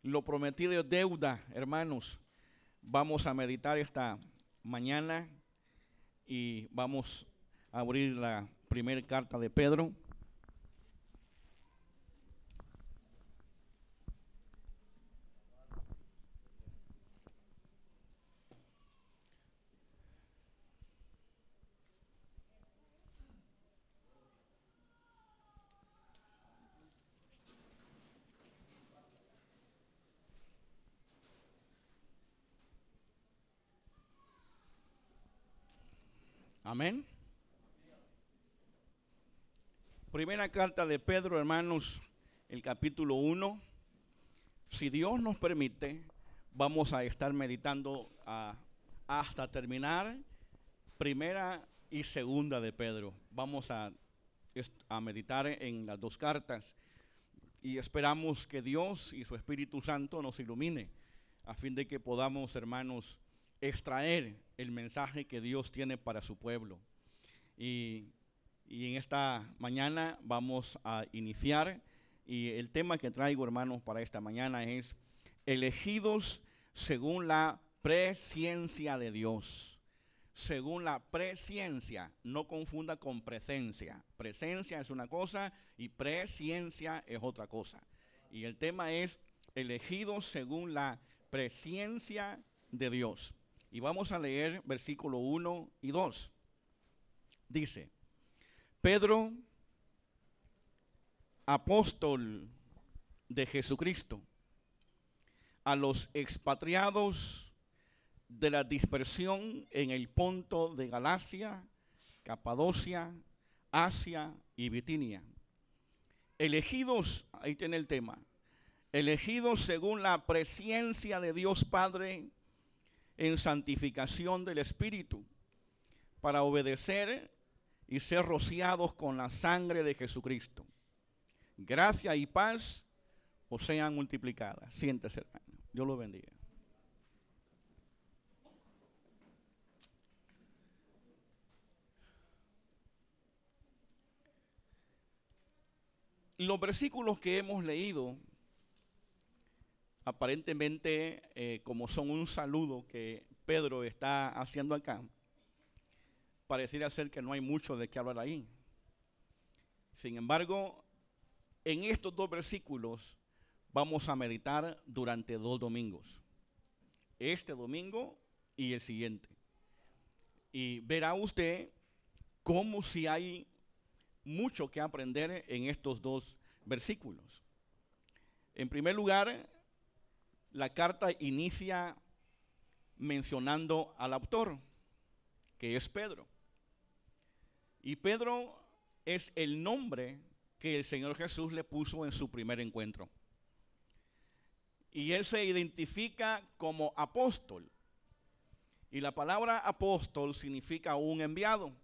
Lo prometido es deuda, hermanos. Vamos a meditar esta mañana y vamos a abrir la primera carta de Pedro. Amén. Primera carta de Pedro, hermanos, el capítulo 1. Si Dios nos permite, vamos a estar meditando hasta terminar primera y segunda de Pedro. Vamos a meditar en las dos cartas y esperamos que Dios y su Espíritu Santo nos ilumine a fin de que podamos, hermanos, extraer el mensaje que Dios tiene para su pueblo. Y en esta mañana vamos a iniciar, y el tema que traigo, hermanos, para esta mañana es elegidos según la presciencia de Dios. Según la presciencia, no confunda con presencia. Presencia es una cosa y presciencia es otra cosa. Y el tema es elegidos según la presciencia de Dios. Y vamos a leer versículo 1 y 2. Dice: Pedro, apóstol de Jesucristo, a los expatriados de la dispersión en el Ponto de Galacia, Capadocia, Asia y Bitinia, elegidos, ahí tiene el tema, elegidos según la presciencia de Dios Padre en santificación del Espíritu, para obedecer y ser rociados con la sangre de Jesucristo. Gracia y paz os sean multiplicadas. Siéntese, hermano. Dios lo bendiga. Los versículos que hemos leído, aparentemente, como son un saludo que Pedro está haciendo acá, pareciera ser que no hay mucho de qué hablar ahí. Sin embargo, en estos dos versículos vamos a meditar durante 2 domingos. Este domingo y el siguiente. Y verá usted cómo si hay mucho que aprender en estos dos versículos. En primer lugar, la carta inicia mencionando al autor, que es Pedro. Y Pedro es el nombre que el Señor Jesús le puso en su primer encuentro. Y él se identifica como apóstol. Y la palabra apóstol significa un enviado.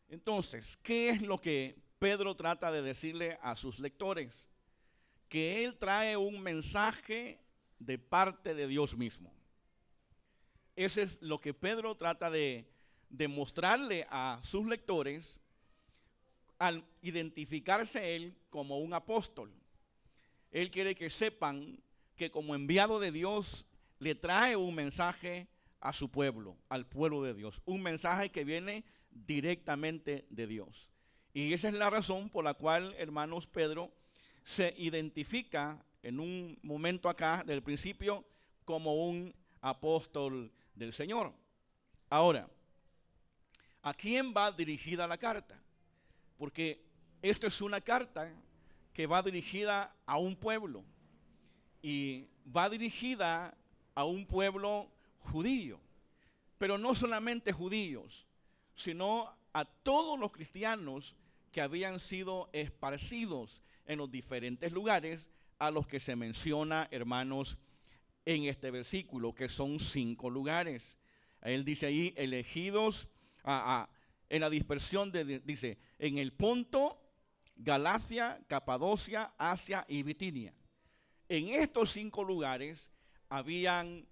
Entonces, ¿qué es lo que Pedro trata de decirle a sus lectores? Que él trae un mensaje de parte de Dios mismo. Ese es lo que Pedro trata de mostrarle a sus lectores al identificarse él como un apóstol. Él quiere que sepan que como enviado de Dios le trae un mensaje a su pueblo, al pueblo de Dios. Un mensaje que viene directamente de Dios. Y esa es la razón por la cual, hermanos, Pedro se identifica en un momento acá del principio como un apóstol del Señor. Ahora, ¿a quién va dirigida la carta? Porque esta es una carta que va dirigida a un pueblo, y va dirigida a un pueblo judío, pero no solamente judíos, sino a todos los cristianos que habían sido esparcidos en los diferentes lugares a los que se menciona, hermanos, en este versículo, que son 5 lugares. Él dice ahí, elegidos en la dispersión, dice, en el Ponto, Galacia, Capadocia, Asia y Bitinia. En estos 5 lugares habían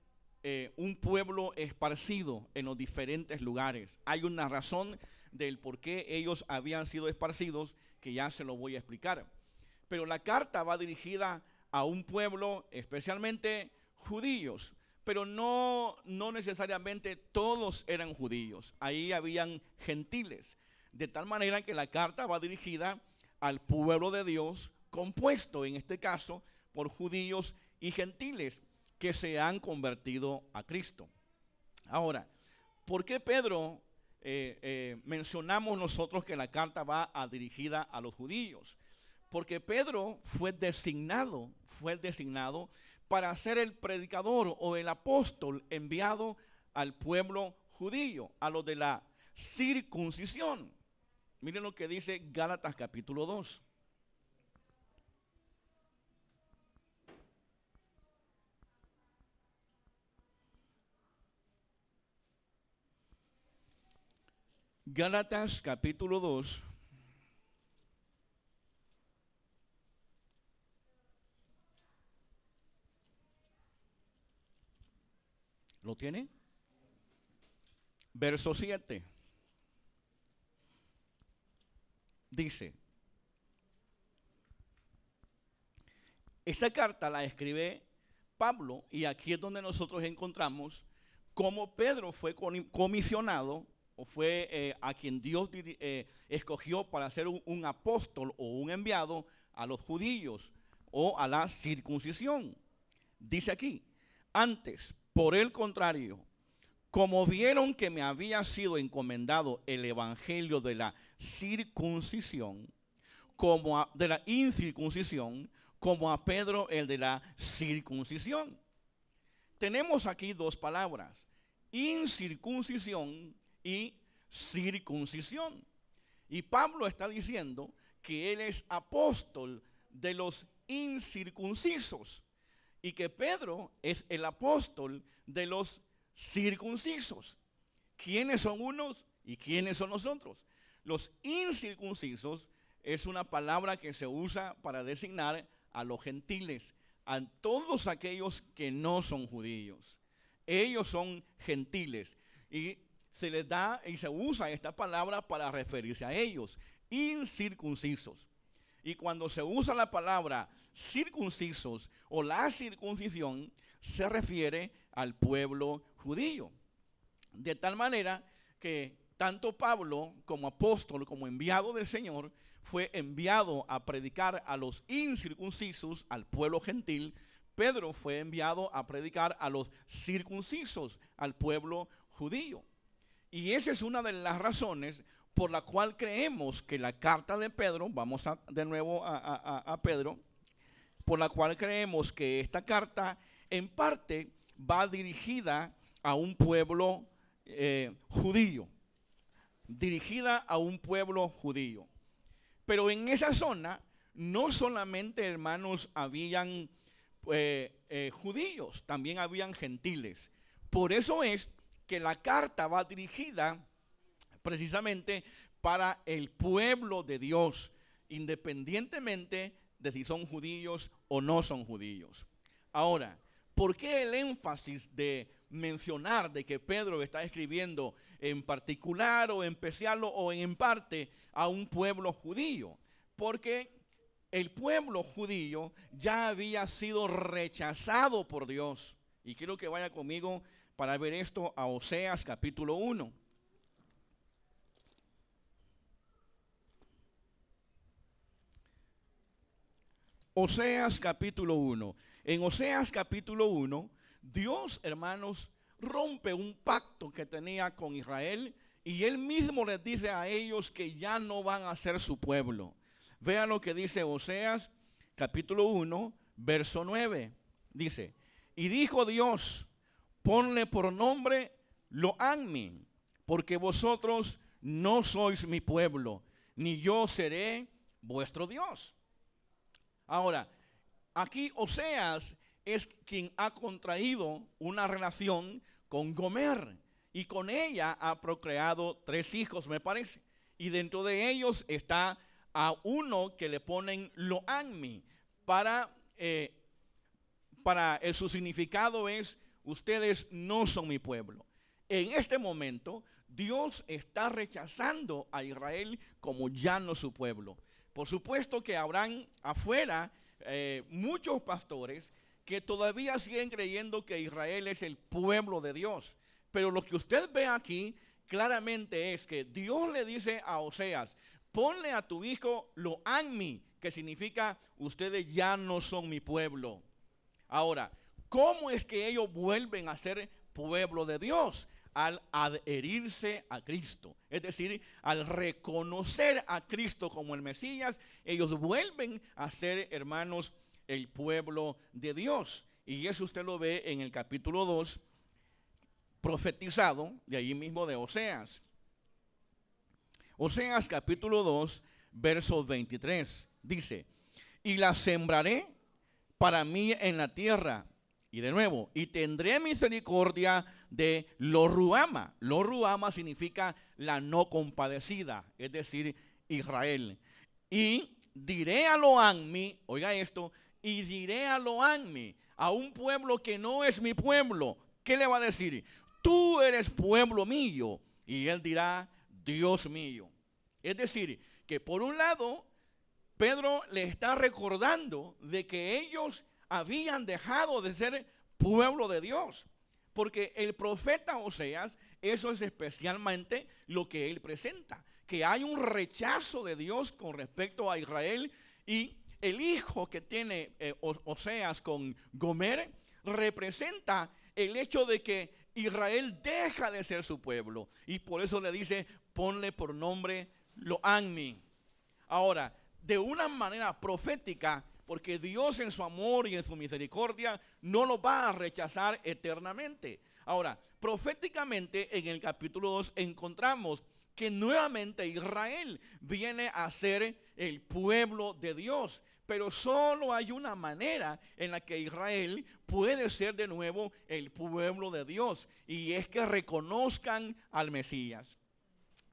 un pueblo esparcido en los diferentes lugares. Hay una razón del por qué ellos habían sido esparcidos, que ya se lo voy a explicar. Pero la carta va dirigida a un pueblo, especialmente judíos, pero no necesariamente todos eran judíos. Ahí habían gentiles, de tal manera que la carta va dirigida al pueblo de Dios, compuesto en este caso por judíos y gentiles que se han convertido a Cristo. Ahora, ¿por qué Pedro mencionamos nosotros que la carta va dirigida a los judíos? Porque Pedro fue designado para ser el predicador o el apóstol enviado al pueblo judío, a los de la circuncisión. Miren lo que dice Gálatas capítulo 2. Gálatas capítulo 2. ¿Lo tiene? Verso 7. Dice, esta carta la escribe Pablo, y aquí es donde nosotros encontramos cómo Pedro fue comisionado, o fue a quien Dios escogió para ser un apóstol o un enviado a los judíos o a la circuncisión. Dice aquí, antes, por el contrario, como vieron que me había sido encomendado el evangelio de la circuncisión, de la incircuncisión, como a Pedro el de la circuncisión. Tenemos aquí dos palabras, incircuncisión y circuncisión. Y Pablo está diciendo que él es apóstol de los incircuncisos y que Pedro es el apóstol de los circuncisos. ¿Quiénes son unos y quiénes son los otros? Los incircuncisos es una palabra que se usa para designar a los gentiles, a todos aquellos que no son judíos. Ellos son gentiles y se les da y se usa esta palabra para referirse a ellos, incircuncisos. Y cuando se usa la palabra circuncisos o la circuncisión, se refiere al pueblo judío. De tal manera que tanto Pablo como apóstol, como enviado del Señor, fue enviado a predicar a los incircuncisos, al pueblo gentil. Pedro fue enviado a predicar a los circuncisos, al pueblo judío. Y esa es una de las razones por la cual creemos que la carta de Pedro, vamos de nuevo a Pedro, por la cual creemos que esta carta en parte va dirigida a un pueblo judío, dirigida a un pueblo judío. Pero en esa zona no solamente, hermanos, habían judíos, también habían gentiles. Por eso es que la carta va dirigida precisamente para el pueblo de Dios, independientemente de si son judíos o no son judíos. Ahora, ¿por qué el énfasis de mencionar de que Pedro está escribiendo en particular o en especial o en parte a un pueblo judío? Porque el pueblo judío ya había sido rechazado por Dios. Y quiero que vaya conmigo para ver esto a Oseas capítulo 1. Oseas capítulo 1. En Oseas capítulo 1, Dios, hermanos, rompe un pacto que tenía con Israel y él mismo les dice a ellos que ya no van a ser su pueblo. Vean lo que dice Oseas capítulo 1, verso 9. Dice, y dijo Dios, ponle por nombre Lo-Ammi, porque vosotros no sois mi pueblo, ni yo seré vuestro Dios. Ahora, aquí Oseas es quien ha contraído una relación con Gomer y con ella ha procreado 3 hijos, me parece. Y dentro de ellos está a uno que le ponen Lo-Ammi su significado es: ustedes no son mi pueblo. En este momento, Dios está rechazando a Israel como ya no su pueblo. Por supuesto que habrán afuera muchos pastores que todavía siguen creyendo que Israel es el pueblo de Dios. Pero lo que usted ve aquí claramente es que Dios le dice a Oseas, ponle a tu hijo lo Anmi, que significa ustedes ya no son mi pueblo. Ahora, ¿cómo es que ellos vuelven a ser pueblo de Dios? Al adherirse a Cristo, es decir, al reconocer a Cristo como el Mesías, ellos vuelven a ser, hermanos, el pueblo de Dios. Y eso usted lo ve en el capítulo 2, profetizado, de allí mismo de Oseas. Oseas capítulo 2, verso 23, dice, y la sembraré para mí en la tierra. Y de nuevo, y tendré misericordia de Lo Ruama. Lo Ruama significa la no compadecida, es decir, Israel. Y diré a Lo Anmi, oiga esto, y diré a Lo Anmi, a un pueblo que no es mi pueblo. ¿Qué le va a decir? Tú eres pueblo mío. Y él dirá, Dios mío. Es decir, que por un lado, Pedro le está recordando de que ellos habían dejado de ser pueblo de Dios, porque el profeta Oseas, eso es especialmente lo que él presenta, que hay un rechazo de Dios con respecto a Israel, y el hijo que tiene Oseas con Gomer representa el hecho de que Israel deja de ser su pueblo, y por eso le dice, ponle por nombre Lo Anmi. Ahora, de una manera profética, porque Dios en su amor y en su misericordia no lo va a rechazar eternamente. Ahora, proféticamente en el capítulo 2 encontramos que nuevamente Israel viene a ser el pueblo de Dios. Pero solo hay una manera en la que Israel puede ser de nuevo el pueblo de Dios, y es que reconozcan al Mesías.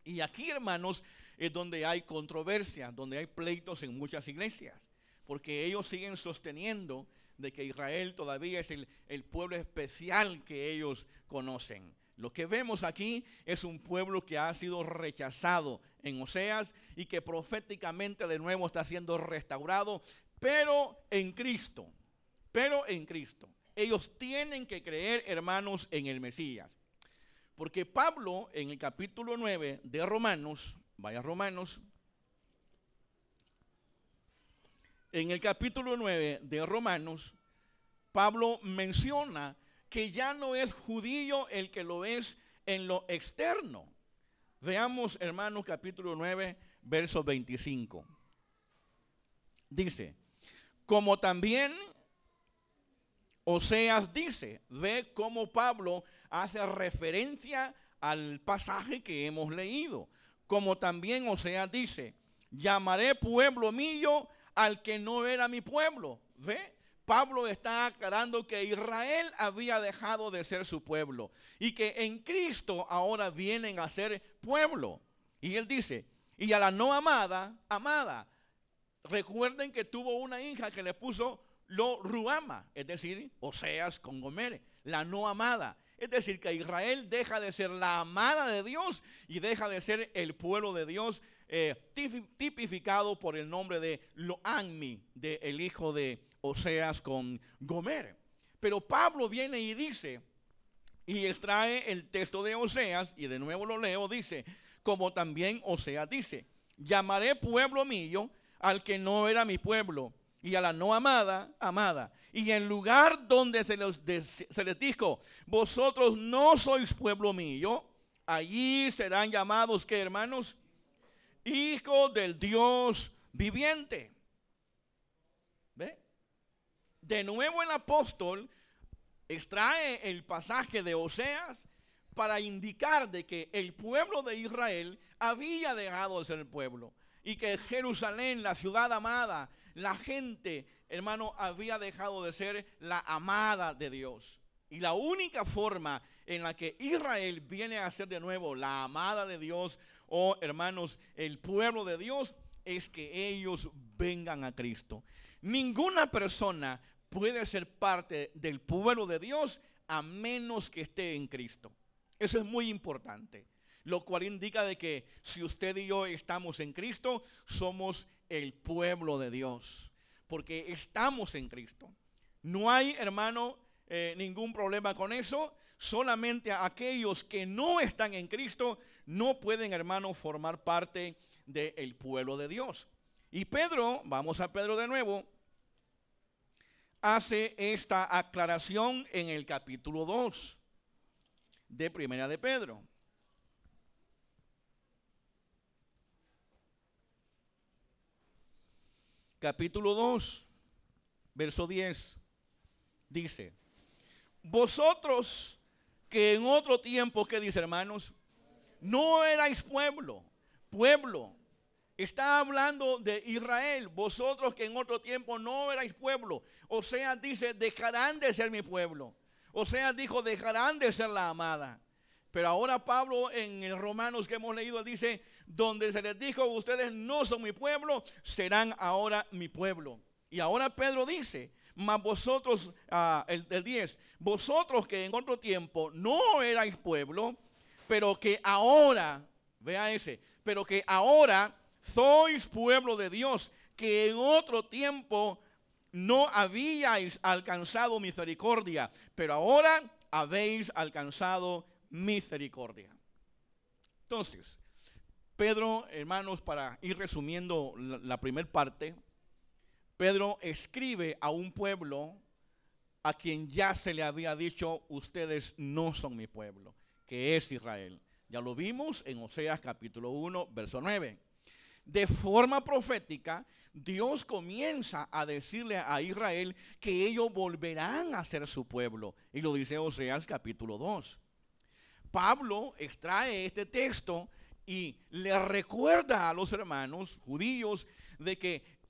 Y aquí, hermanos, es donde hay controversia, donde hay pleitos en muchas iglesias, porque ellos siguen sosteniendo de que Israel todavía es el pueblo especial que ellos conocen. Lo que vemos aquí es un pueblo que ha sido rechazado en Oseas y que proféticamente de nuevo está siendo restaurado, pero en Cristo. Pero en Cristo. Ellos tienen que creer, hermanos, en el Mesías. Porque Pablo, en el capítulo 9 de Romanos, vaya Romanos, en el capítulo 9 de Romanos, Pablo menciona que ya no es judío el que lo es en lo externo. Veamos, hermanos, capítulo 9, verso 25. Dice, como también Oseas dice, ve cómo Pablo hace referencia al pasaje que hemos leído. Como también Oseas dice, llamaré pueblo mío al que no era mi pueblo. ¿Ve? Pablo está aclarando que Israel había dejado de ser su pueblo y que en Cristo ahora vienen a ser pueblo. Y él dice, y a la no amada, amada. Recuerden que tuvo una hija que le puso Lo Ruama, es decir, Oseas con Gomer, la no amada. Es decir, que Israel deja de ser la amada de Dios y deja de ser el pueblo de Dios, tipificado por el nombre de Lo Anmi, del hijo de Oseas con Gomer. Pero Pablo viene y dice, y extrae el texto de Oseas, y de nuevo lo leo, dice, como también Oseas dice, llamaré pueblo mío al que no era mi pueblo, y a la no amada, amada. Y en lugar donde se les dijo, vosotros no sois pueblo mío, allí serán llamados, ¿qué, hermanos? Hijos del Dios viviente. ¿Ve? De nuevo el apóstol extrae el pasaje de Oseas para indicar de que el pueblo de Israel había dejado de ser el pueblo y que Jerusalén, la ciudad amada, la gente, hermano, había dejado de ser la amada de Dios. Y la única forma en la que Israel viene a ser de nuevo la amada de Dios, o hermanos, el pueblo de Dios, es que ellos vengan a Cristo. Ninguna persona puede ser parte del pueblo de Dios a menos que esté en Cristo. Eso es muy importante. Lo cual indica de que si usted y yo estamos en Cristo, somos el pueblo de Dios. porque estamos en Cristo. No hay, hermano, ningún problema con eso. Solamente aquellos que no están en Cristo no pueden, hermano, formar parte del pueblo de Dios. Y Pedro, vamos a Pedro de nuevo, hace esta aclaración en el capítulo 2 de Primera de Pedro. Capítulo 2, verso 10, dice: vosotros que en otro tiempo, ¿qué dice, hermanos? No erais pueblo. Está hablando de Israel. Vosotros que en otro tiempo no erais pueblo. O sea, dice, dejarán de ser mi pueblo. O sea, dijo, dejarán de ser la amada. Pero ahora Pablo en el Romanos que hemos leído dice, donde se les dijo, ustedes no son mi pueblo, serán ahora mi pueblo. Y ahora Pedro dice, mas vosotros, el 10, vosotros que en otro tiempo no erais pueblo, pero que ahora, vea ese, pero que ahora sois pueblo de Dios, que en otro tiempo no habíais alcanzado misericordia, pero ahora habéis alcanzado misericordia. Entonces, Pedro, hermanos, para ir resumiendo la primera parte, Pedro escribe a un pueblo a quien ya se le había dicho, ustedes no son mi pueblo, que es Israel. Ya lo vimos en Oseas capítulo 1, verso 9. De forma profética, Dios comienza a decirle a Israel que ellos volverán a ser su pueblo. Y lo dice Oseas capítulo 2. Pablo extrae este texto y le recuerda a los hermanos judíos de que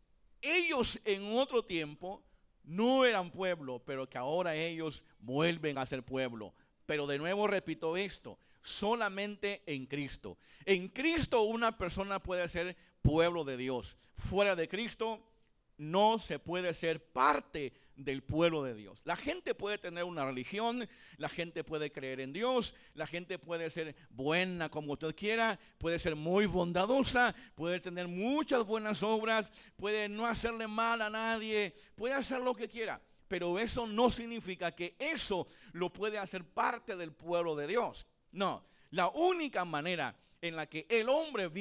ellos en otro tiempo no eran pueblo, pero que ahora ellos vuelven a ser pueblo. Pero de nuevo repito esto, solamente en Cristo. En Cristo una persona puede ser pueblo de Dios. Fuera de Cristo no se puede ser parte del pueblo de Dios. La gente puede tener una religión, la gente puede creer en Dios, la gente puede ser buena como usted quiera, puede ser muy bondadosa, puede tener muchas buenas obras, puede no hacerle mal a nadie, puede hacer lo que quiera, pero eso no significa que eso lo puede hacer parte del pueblo de Dios. No, la única manera en la que el hombre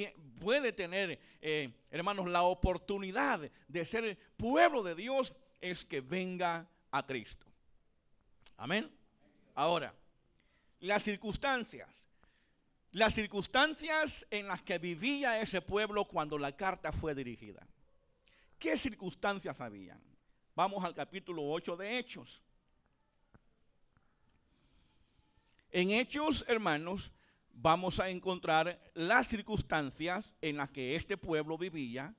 puede tener, hermanos, la oportunidad de ser pueblo de Dios es que venga a Cristo. Amén. Ahora, las circunstancias en las que vivía ese pueblo cuando la carta fue dirigida. ¿Qué circunstancias habían? Vamos al capítulo 8 de Hechos. En Hechos, hermanos, vamos a encontrar las circunstancias en las que este pueblo vivía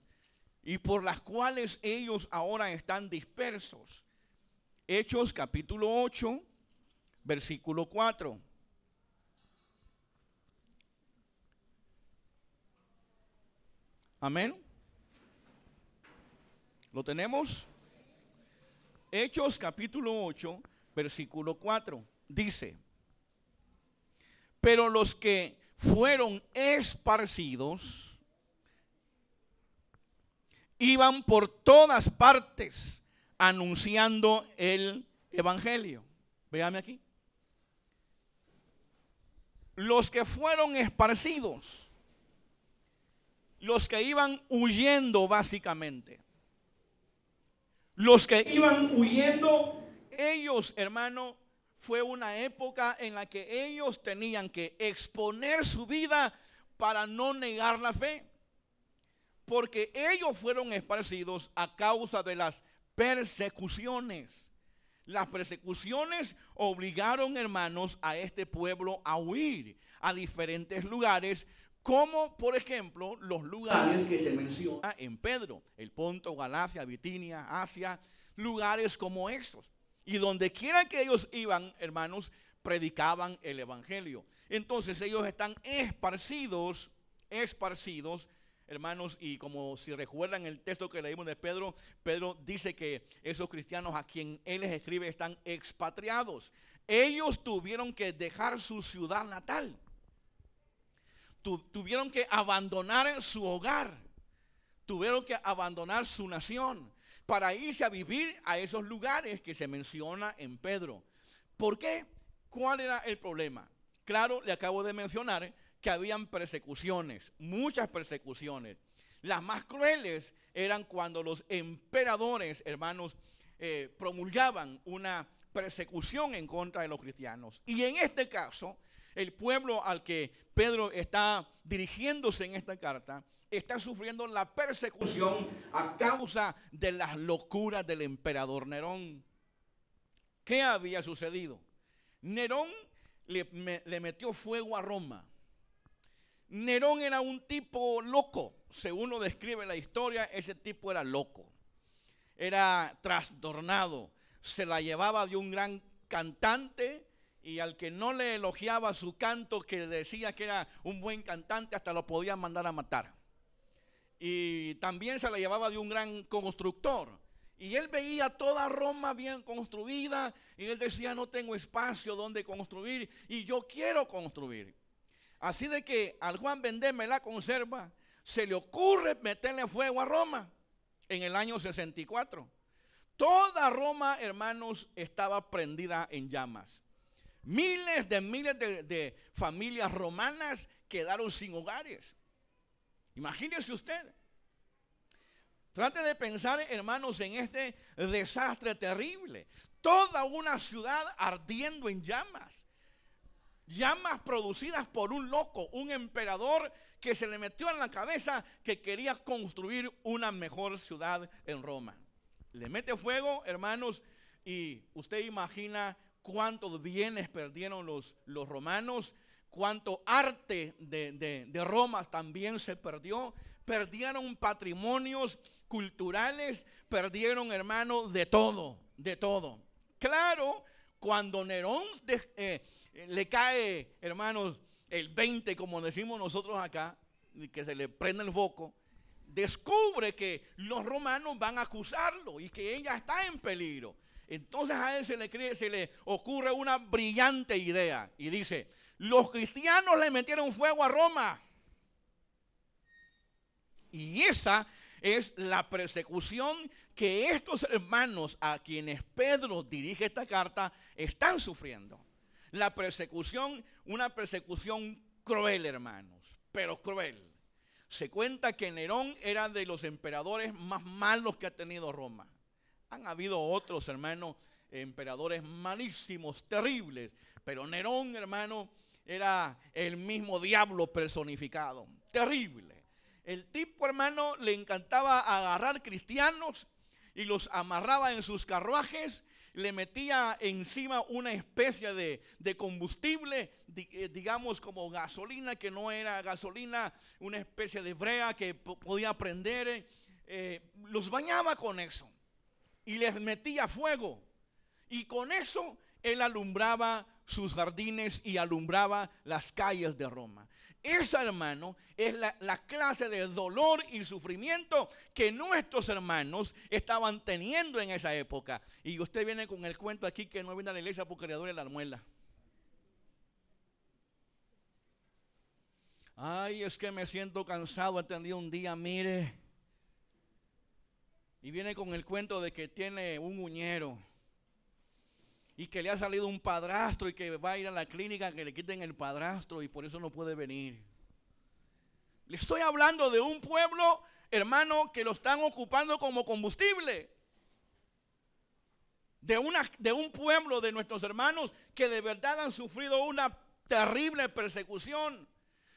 y por las cuales ellos ahora están dispersos. Hechos capítulo 8, versículo 4. Amén. ¿Lo tenemos? Hechos capítulo 8, versículo 4. Dice: pero los que fueron esparcidos iban por todas partes anunciando el evangelio. Véame aquí. Los que fueron esparcidos, los que iban huyendo básicamente, los que iban huyendo, ellos, hermano, fue una época en la que ellos tenían que exponer su vida para no negar la fe. Porque ellos fueron esparcidos a causa de las persecuciones. Las persecuciones obligaron, hermanos, a este pueblo a huir a diferentes lugares, como por ejemplo los lugares que se mencionan en Pedro, el Ponto, Galacia, Bitinia, Asia, lugares como estos. Y donde quiera que ellos iban, hermanos, predicaban el evangelio. Entonces ellos están esparcidos, hermanos, y como si recuerdan el texto que leímos de Pedro, Pedro dice que esos cristianos a quien él les escribe están expatriados. Ellos tuvieron que dejar su ciudad natal. Tuvieron que abandonar su hogar. Tuvieron que abandonar su nación para irse a vivir a esos lugares que se menciona en Pedro. ¿Por qué? ¿Cuál era el problema? Claro, le acabo de mencionar que habían persecuciones, muchas persecuciones. Las más crueles eran cuando los emperadores, hermanos, promulgaban una persecución en contra de los cristianos. Y en este caso, el pueblo al que Pedro está dirigiéndose en esta carta está sufriendo la persecución a causa de las locuras del emperador Nerón. ¿Qué había sucedido? Nerón le metió fuego a Roma. Nerón era un tipo loco. Según lo describe la historia, ese tipo era loco. Era trastornado. Se la llevaba de un gran cantante y al que no le elogiaba su canto, que decía que era un buen cantante, hasta lo podían mandar a matar. Y también se la llevaba de un gran constructor. Y él veía toda Roma bien construida y él decía, no tengo espacio donde construir y yo quiero construir. Así de que al Juan Vendeme la conserva, se le ocurre meterle fuego a Roma en el año 64. Toda Roma, hermanos, estaba prendida en llamas. Miles de familias romanas quedaron sin hogares. Imagínese usted. Trate de pensar, hermanos, en este desastre terrible. Toda una ciudad ardiendo en llamas. Llamas producidas por un loco, un emperador que se le metió en la cabeza que quería construir una mejor ciudad en Roma. Le mete fuego, hermanos, y usted imagina cuántos bienes perdieron los romanos, cuánto arte de Roma también se perdió. Perdieron patrimonios culturales, perdieron, hermanos, de todo, de todo. Claro, cuando Nerón le cae, hermanos, el 20, como decimos nosotros acá, que se le prende el foco, descubre que los romanos van a acusarlo y que ella está en peligro. Entonces a él se le ocurre una brillante idea y dice, los cristianos le metieron fuego a Roma. Y esa es la persecución que estos hermanos a quienes Pedro dirige esta carta están sufriendo. La persecución, una persecución cruel, hermanos, pero cruel. Se cuenta que Nerón era de los emperadores más malos que ha tenido Roma. Han habido otros, hermanos, emperadores malísimos, terribles, pero Nerón, hermano, era el mismo diablo personificado, terrible. El tipo, hermano, le encantaba agarrar cristianos y los amarraba en sus carruajes, le metía encima una especie de combustible, digamos como gasolina, que no era gasolina, una especie de brea que podía prender, los bañaba con eso y les metía fuego. Y con eso él alumbraba sus jardines y alumbraba las calles de Roma. Esa, hermano, es la clase de dolor y sufrimiento que nuestros hermanos estaban teniendo en esa época. Y usted viene con el cuento aquí que no viene a la iglesia porque le duele la muela. Ay, es que me siento cansado, he tenido un día, mire. Y viene con el cuento de que tiene un uñero y que le ha salido un padrastro y que va a ir a la clínica que le quiten el padrastro y por eso no puede venir. Le estoy hablando de un pueblo, hermano, que lo están ocupando como combustible. De un pueblo de nuestros hermanos que de verdad han sufrido una terrible persecución,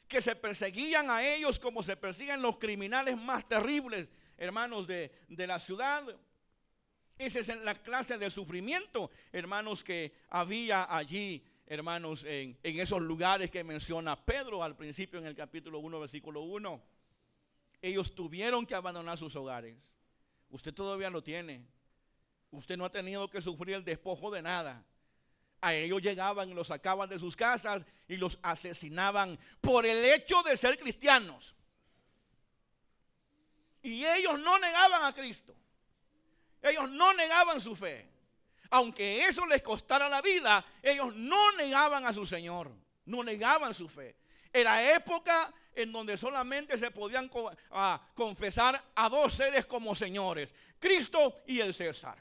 que se perseguían a ellos como se persiguen los criminales más terribles, hermanos, de la ciudad. Esa es la clase de sufrimiento, hermanos, que había allí, hermanos, en esos lugares que menciona Pedro al principio en el capítulo 1, versículo 1. Ellos tuvieron que abandonar sus hogares. Usted todavía lo tiene. Usted no ha tenido que sufrir el despojo de nada. A ellos llegaban y los sacaban de sus casas y los asesinaban por el hecho de ser cristianos. Y ellos no negaban a Cristo. Ellos no negaban su fe. Aunque eso les costara la vida, ellos no negaban a su Señor. No negaban su fe. Era época, en donde solamente se podían confesar a dos seres como señores: Cristo y el César.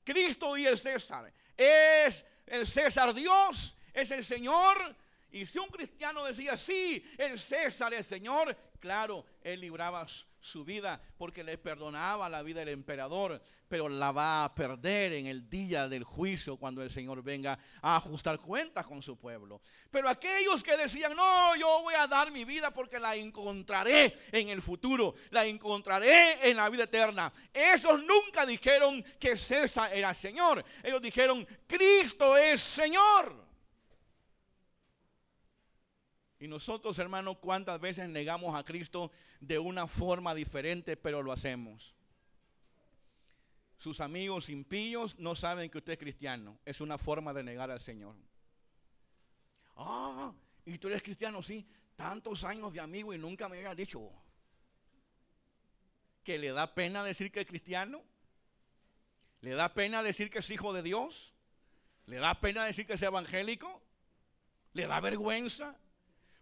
Cristo y el César. ¿Es el César Dios? ¿Es el Señor? Y si un cristiano decía, sí, el César es Señor, claro, él libraba su vida porque le perdonaba la vida del emperador, pero la va a perder en el día del juicio, cuando el Señor venga a ajustar cuentas con su pueblo. Pero aquellos que decían, no, yo voy a dar mi vida porque la encontraré en el futuro, la encontraré en la vida eterna, esos nunca dijeron que César era Señor. Ellos dijeron, Cristo es Señor. Y nosotros, hermanos, ¿cuántas veces negamos a Cristo de una forma diferente, pero lo hacemos? Sus amigos impíos no saben que usted es cristiano. Es una forma de negar al Señor. Ah, ¿y tú eres cristiano? Sí, tantos años de amigo y nunca me habías dicho. ¿Que le da pena decir que es cristiano? ¿Le da pena decir que es hijo de Dios? ¿Le da pena decir que es evangélico? ¿Le da vergüenza?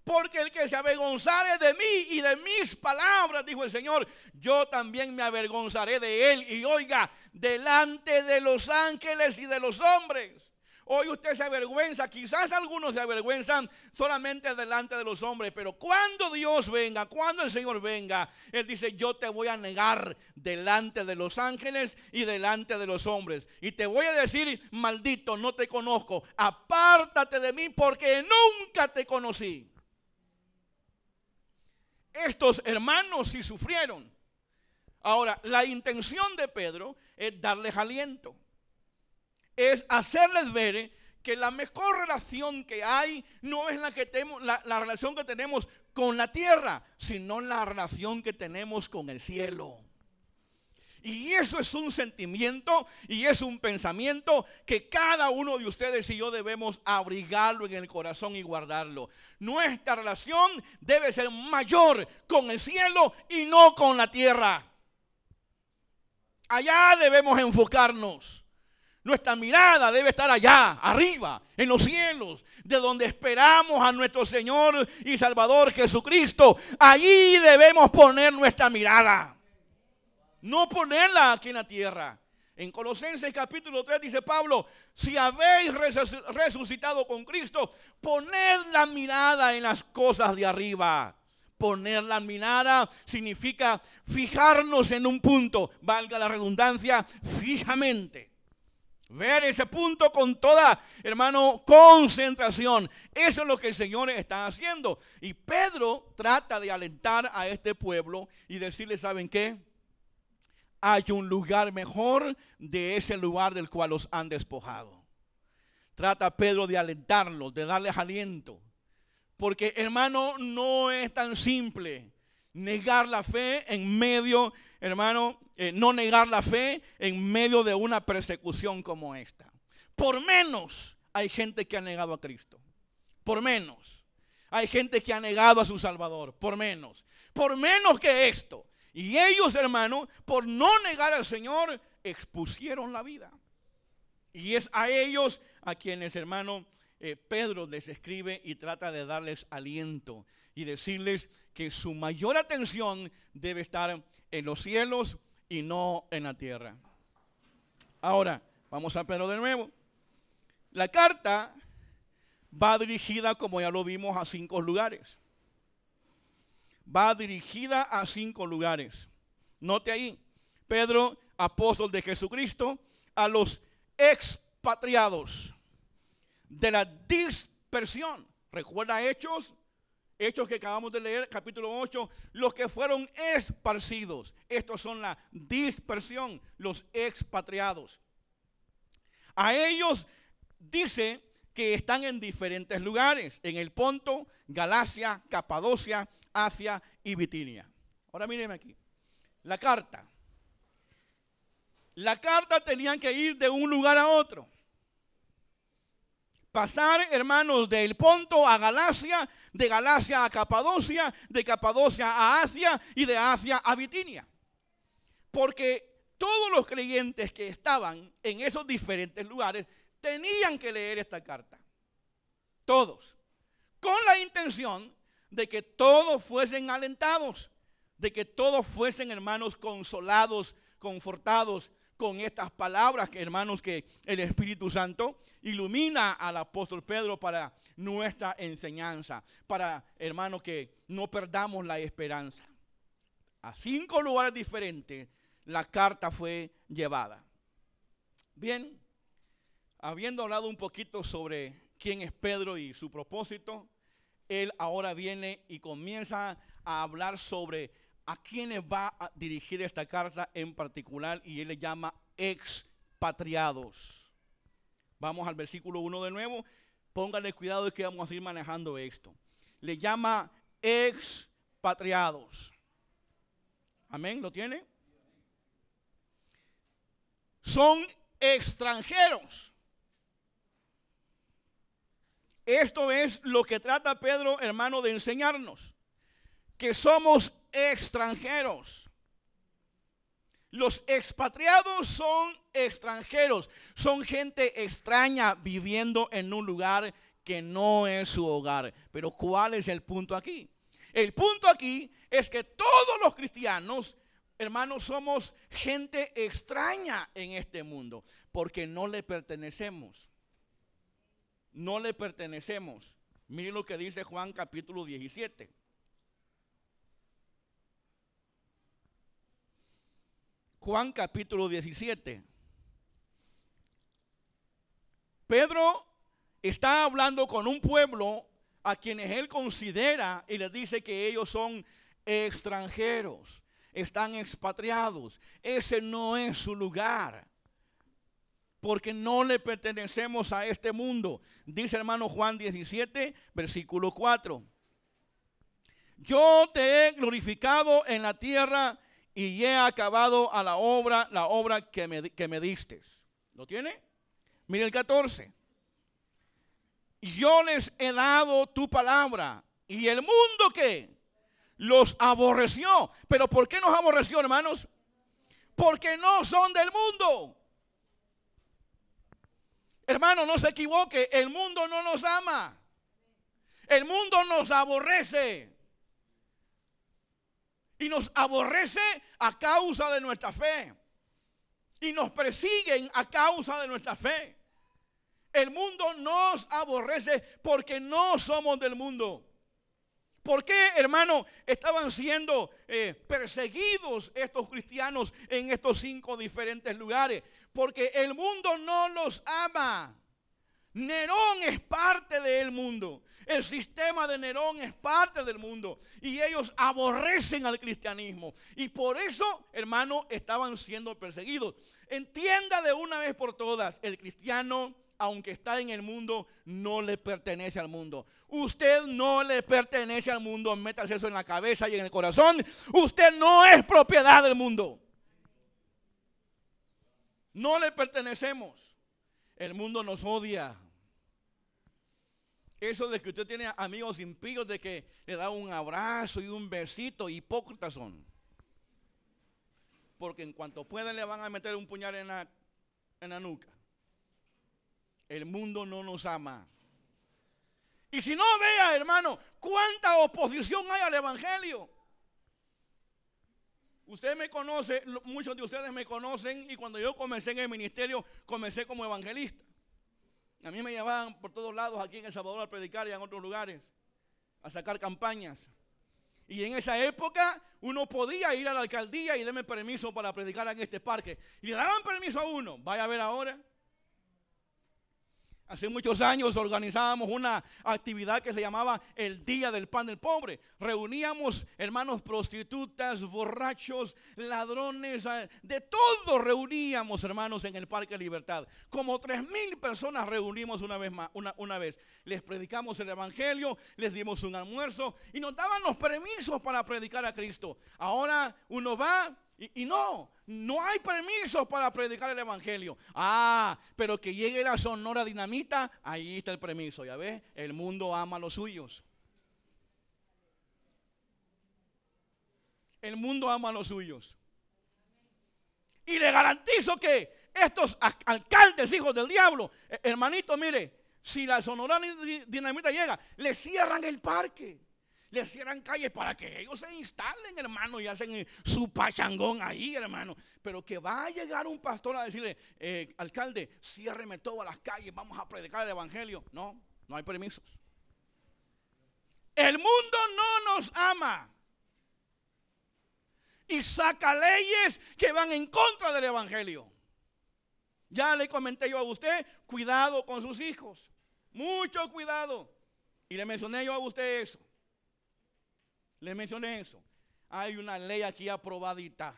Porque el que se avergonzare de mí y de mis palabras, dijo el Señor, yo también me avergonzaré de él. Y oiga, delante de los ángeles y de los hombres. Hoy usted se avergüenza, quizás algunos se avergüenzan solamente delante de los hombres, pero cuando Dios venga, cuando el Señor venga, Él dice, yo te voy a negar delante de los ángeles y delante de los hombres. Y te voy a decir, maldito, no te conozco, apártate de mí porque nunca te conocí. Estos hermanos sí sufrieron. Ahora, la intención de Pedro es darles aliento. Es hacerles ver que la mejor relación que hay no es la relación que tenemos con la tierra, sino la relación que tenemos con el cielo. Y eso es un sentimiento y es un pensamiento que cada uno de ustedes y yo debemos abrigarlo en el corazón y guardarlo. Nuestra relación debe ser mayor con el cielo y no con la tierra. Allá debemos enfocarnos. Nuestra mirada debe estar allá, arriba, en los cielos, de donde esperamos a nuestro Señor y Salvador Jesucristo. Allí debemos poner nuestra mirada. No ponerla aquí en la tierra. En Colosenses capítulo 3 dice Pablo, si habéis resucitado con Cristo, poned la mirada en las cosas de arriba. Poner la mirada significa fijarnos en un punto, valga la redundancia, fijamente. Ver ese punto con toda, hermano, concentración. Eso es lo que el Señor está haciendo. Y Pedro trata de alentar a este pueblo y decirle, ¿saben qué? Hay un lugar mejor de ese lugar del cual los han despojado. Trata Pedro de alentarlos, de darles aliento. Porque, hermano, no es tan simple negar la fe en medio, hermano, no negar la fe en medio de una persecución como esta. Por menos hay gente que ha negado a Cristo. Por menos. Hay gente que ha negado a su Salvador. Por menos. Por menos que esto. Y ellos, hermano, por no negar al Señor, expusieron la vida. Y es a ellos a quienes, hermano, Pedro les escribe y trata de darles aliento y decirles que su mayor atención debe estar en los cielos y no en la tierra. Ahora, vamos a Pedro de nuevo. La carta va dirigida, como ya lo vimos, a 5 lugares. Va dirigida a 5 lugares. Note ahí, Pedro, apóstol de Jesucristo, a los expatriados de la dispersión. Recuerda Hechos que acabamos de leer, capítulo 8, los que fueron esparcidos. Estos son la dispersión, los expatriados. A ellos dice que están en diferentes lugares, en el Ponto, Galacia, Capadocia, Asia y Bitinia. Ahora mírenme aquí. La carta tenían que ir de un lugar a otro. Pasar, hermanos, del Ponto a Galacia, de Galacia a Capadocia, de Capadocia a Asia y de Asia a Bitinia. Porque todos los creyentes que estaban en esos diferentes lugares tenían que leer esta carta. Todos. Con la intención de que todos fuesen alentados, de que todos fuesen, hermanos, consolados, confortados con estas palabras, que, hermanos, que el Espíritu Santo ilumina al apóstol Pedro para nuestra enseñanza, para, hermanos, que no perdamos la esperanza. A 5 lugares diferentes la carta fue llevada. Bien, habiendo hablado un poquito sobre quién es Pedro y su propósito, él ahora viene y comienza a hablar sobre a quiénes va a dirigir esta carta en particular, y él le llama expatriados. Vamos al versículo 1 de nuevo. Pónganle cuidado de que vamos a ir manejando esto. Le llama expatriados. Amén, ¿lo tiene? Son extranjeros. Esto es lo que trata Pedro, hermano, de enseñarnos, que somos extranjeros. Los expatriados son extranjeros, son gente extraña viviendo en un lugar que no es su hogar. Pero ¿cuál es el punto aquí? El punto aquí es que todos los cristianos, hermanos, somos gente extraña en este mundo, porque no le pertenecemos. No le pertenecemos. Miren lo que dice Juan capítulo 17. Juan capítulo 17. Pedro está hablando con un pueblo a quienes él considera y les dice que ellos son extranjeros, están expatriados. Ese no es su lugar, porque no le pertenecemos a este mundo. Dice, hermano, Juan 17, versículo 4. Yo te he glorificado en la tierra y he acabado a la obra que me diste. ¿Lo tiene? Mire el 14. Yo les he dado tu palabra y el mundo, ¿qué? Los aborreció. ¿Pero por qué nos aborreció, hermanos? Porque no son del mundo. Hermano, no se equivoque, el mundo no nos ama. El mundo nos aborrece. Y nos aborrece a causa de nuestra fe. Y nos persiguen a causa de nuestra fe. El mundo nos aborrece porque no somos del mundo. ¿Por qué, hermano, estaban siendo perseguidos estos cristianos en estos 5 diferentes lugares? Porque el mundo no los ama. Nerón es parte del mundo. El sistema de Nerón es parte del mundo. Y ellos aborrecen al cristianismo. Y por eso, hermano, estaban siendo perseguidos. Entienda de una vez por todas, el cristiano, aunque está en el mundo, no le pertenece al mundo. Usted no le pertenece al mundo. Métase eso en la cabeza y en el corazón. Usted no es propiedad del mundo. No le pertenecemos. El mundo nos odia. Eso de que usted tiene amigos impíos, de que le da un abrazo y un besito, hipócritas son. Porque en cuanto pueden le van a meter un puñal en la nuca. El mundo no nos ama. Y si no, vea, hermano, cuánta oposición hay al evangelio. Usted me conoce, muchos de ustedes me conocen, y cuando yo comencé en el ministerio, comencé como evangelista. A mí me llevaban por todos lados aquí en El Salvador a predicar y en otros lugares, a sacar campañas. Y en esa época uno podía ir a la alcaldía y darme permiso para predicar en este parque. Y le daban permiso a uno. Vaya a ver ahora. Hace muchos años organizábamos una actividad que se llamaba el Día del Pan del Pobre. Reuníamos hermanos prostitutas, borrachos, ladrones, de todo reuníamos, hermanos, en el Parque Libertad. Como 3,000 personas reunimos una vez. Les predicamos el evangelio, les dimos un almuerzo y nos daban los permisos para predicar a Cristo. Ahora uno va y no hay permiso para predicar el evangelio. Pero que llegue la Sonora Dinamita, ahí está el permiso. Ya ves, el mundo ama a los suyos. El mundo ama a los suyos. Y le garantizo que estos alcaldes, hijos del diablo, hermanito, mire, si la Sonora Dinamita llega, le cierran el parque. Les cierran calles para que ellos se instalen, hermano, y hacen su pachangón ahí, hermano. Pero que va a llegar un pastor a decirle, alcalde, ciérreme todas las calles, vamos a predicar el evangelio. No, no hay permisos. El mundo no nos ama y saca leyes que van en contra del evangelio. Ya le comenté yo a usted, cuidado con sus hijos, mucho cuidado. Y le mencioné yo a usted eso. Le mencioné eso. Hay una ley aquí aprobadita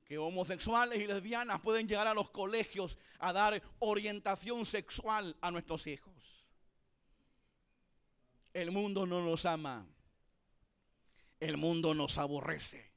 que homosexuales y lesbianas pueden llegar a los colegios a dar orientación sexual a nuestros hijos. El mundo no nos ama. El mundo nos aborrece.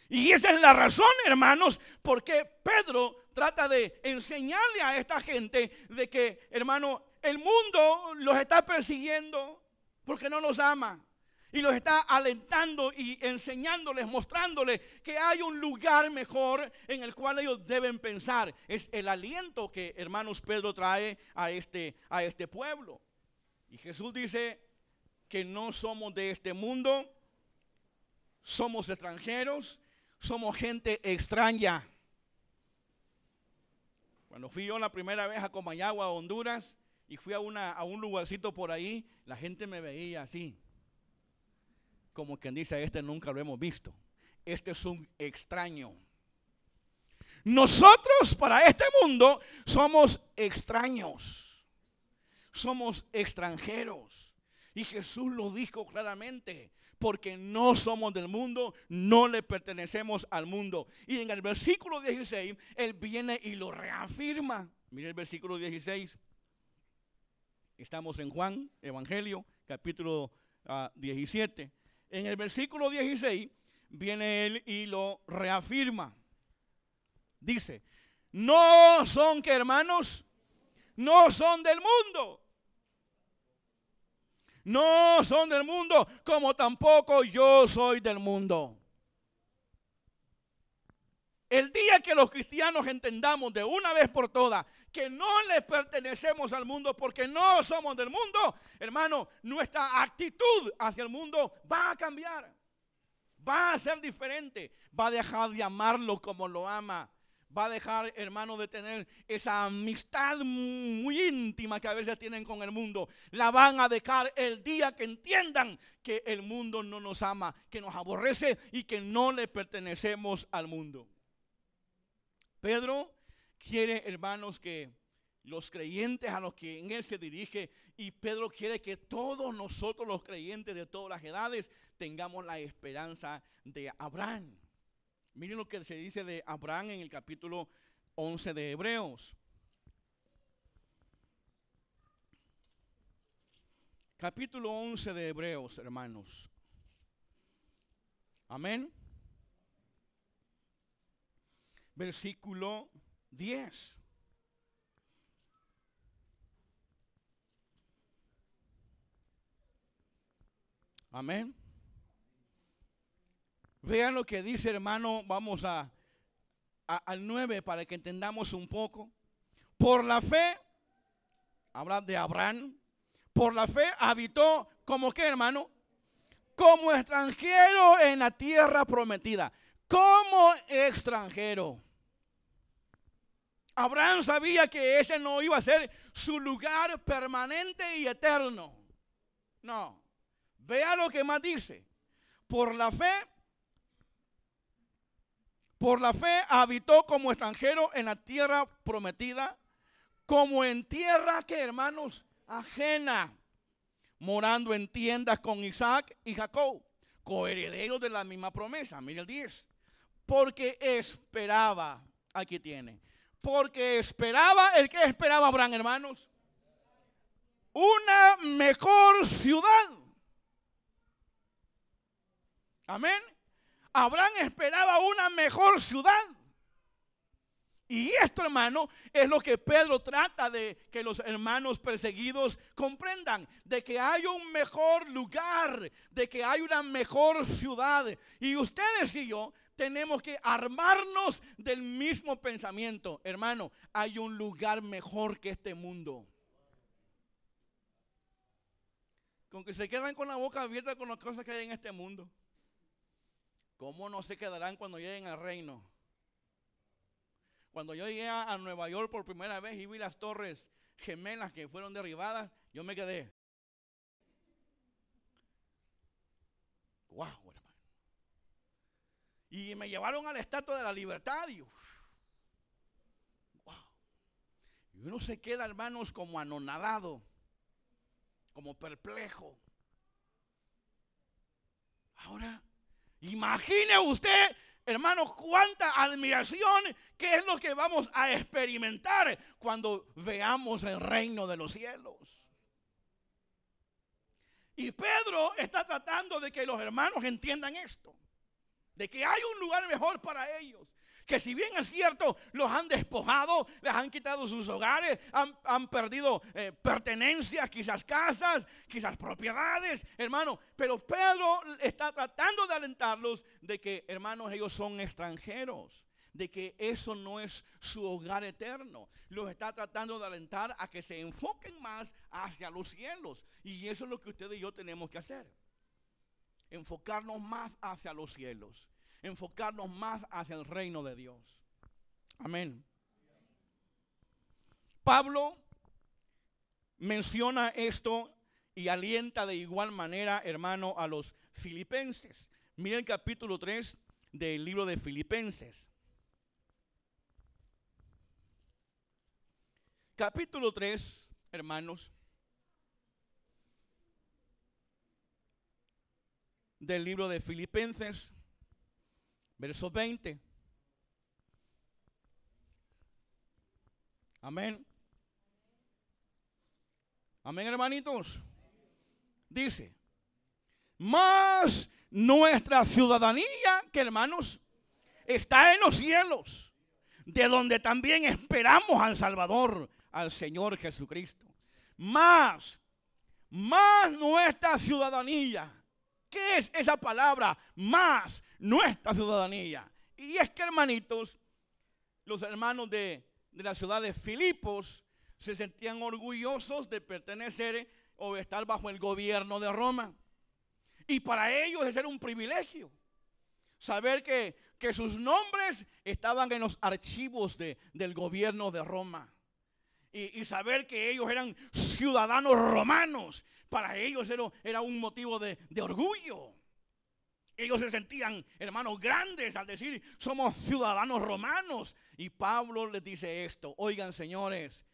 Y esa es la razón, hermanos, por qué Pedro trata de enseñarle a esta gente de que, hermano, el mundo los está persiguiendo porque no los ama. Y los está alentando y enseñándoles, mostrándoles que hay un lugar mejor en el cual ellos deben pensar. Es el aliento que, hermanos, Pedro trae a este pueblo. Y Jesús dice que no somos de este mundo, somos extranjeros, somos gente extraña. Cuando fui yo la primera vez a Comayagua, Honduras, y fui a un lugarcito por ahí, la gente me veía así. Como quien dice, este nunca lo hemos visto. Este es un extraño. Nosotros para este mundo somos extraños. Somos extranjeros. Y Jesús lo dijo claramente. Porque no somos del mundo, no le pertenecemos al mundo. Y en el versículo 16, Él viene y lo reafirma. Mire el versículo 16. Estamos en Juan, Evangelio, capítulo 17. En el versículo 16 viene Él y lo reafirma. Dice, no son que hermanos, no son del mundo. No son del mundo, como tampoco yo soy del mundo. El día que los cristianos entendamos de una vez por todas que no le pertenecemos al mundo porque no somos del mundo, hermano, nuestra actitud hacia el mundo va a cambiar. Va a ser diferente. Va a dejar de amarlo como lo ama. Va a dejar, hermano, de tener esa amistad muy íntima que a veces tienen con el mundo. La van a dejar el día que entiendan que el mundo no nos ama, que nos aborrece y que no le pertenecemos al mundo. Pedro quiere, hermanos, que los creyentes a los que en él se dirige, y Pedro quiere que todos nosotros los creyentes de todas las edades tengamos la esperanza de Abraham. Miren lo que se dice de Abraham en el capítulo 11 de Hebreos. Capítulo 11 de Hebreos, hermanos. Amén. Versículo 10. Amén. Vean lo que dice, hermano. Vamos al 9 para que entendamos un poco. Por la fe, habla de Abraham. Por la fe habitó, ¿como qué, hermano? Como extranjero en la tierra prometida. Como extranjero. Abraham sabía que ese no iba a ser su lugar permanente y eterno. No. Vea lo que más dice. Por la fe habitó como extranjero en la tierra prometida, como en tierra que, hermanos, ajena, morando en tiendas con Isaac y Jacob, coherederos de la misma promesa. Mire el 10. Porque esperaba, aquí tiene, porque esperaba, ¿el que esperaba Abraham, hermanos? Una mejor ciudad. Amén. Abraham esperaba una mejor ciudad. Y esto, hermano, es lo que Pedro trata de que los hermanos perseguidos comprendan. De que hay un mejor lugar, de que hay una mejor ciudad. Y ustedes y yo tenemos que armarnos del mismo pensamiento. Hermano, hay un lugar mejor que este mundo. con que se quedan con la boca abierta con las cosas que hay en este mundo. ¿Cómo no se quedarán cuando lleguen al reino? Cuando yo llegué a Nueva York por primera vez y vi las torres gemelas que fueron derribadas, yo me quedé. ¡Wow, hermano! Y me llevaron a la Estatua de la Libertad y ¡wow! Y uno se queda, hermanos, como anonadado, como perplejo. Ahora, imagine usted, hermanos, cuánta admiración, qué es lo que vamos a experimentar cuando veamos el reino de los cielos. Y Pedro está tratando de que los hermanos entiendan esto, de que hay un lugar mejor para ellos. Que si bien es cierto, los han despojado, les han quitado sus hogares, han perdido pertenencias, quizás casas, quizás propiedades, hermano. Pero Pedro está tratando de alentarlos de que, hermanos, ellos son extranjeros, de que eso no es su hogar eterno. Los está tratando de alentar a que se enfoquen más hacia los cielos. Y eso es lo que usted y yo tenemos que hacer. Enfocarnos más hacia los cielos. Enfocarnos más hacia el reino de Dios. Amén. Pablo menciona esto y alienta de igual manera, hermano, a los filipenses. Miren el capítulo 3 del libro de Filipenses. Capítulo 3, hermanos, del libro de Filipenses. Verso 20. Amén. Amén, hermanitos. Dice, mas nuestra ciudadanía, que hermanos, está en los cielos, de donde también esperamos al Salvador, al Señor Jesucristo. Más nuestra ciudadanía. ¿Qué es esa palabra? Más nuestra ciudadanía. Y es que, hermanitos, los hermanos de la ciudad de Filipos se sentían orgullosos de pertenecer o estar bajo el gobierno de Roma. Y para ellos ese era un privilegio. Saber que sus nombres estaban en los archivos del gobierno de Roma. Y saber que ellos eran ciudadanos romanos. Para ellos era un motivo de orgullo. Ellos se sentían, hermanos, grandes al decir, somos ciudadanos romanos. Y Pablo les dice esto: oigan, señores,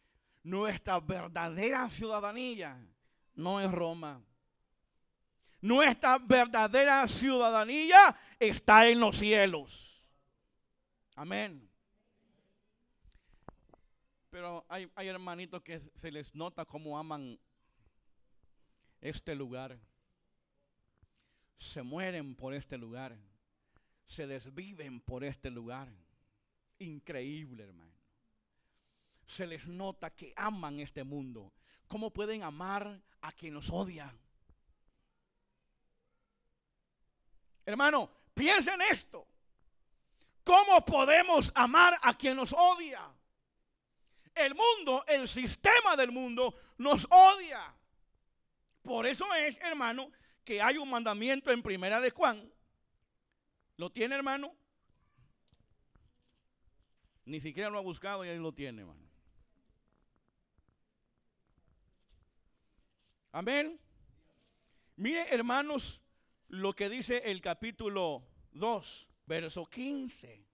nuestra verdadera ciudadanía no es Roma. Nuestra verdadera ciudadanía está en los cielos. Amén. Pero hay hermanitos que se les nota cómo aman este lugar. Se mueren por este lugar. Se desviven por este lugar. Increíble, hermano. Se les nota que aman este mundo. ¿Cómo pueden amar a quien los odia? Hermano, piensen en esto. ¿Cómo podemos amar a quien nos odia? El mundo, el sistema del mundo nos odia. Por eso es, hermano, que hay un mandamiento en Primera de Juan. ¿Lo tiene, hermano? Ni siquiera lo ha buscado y ahí lo tiene, hermano. Amén. Mire, hermanos, lo que dice el capítulo 2, verso 15.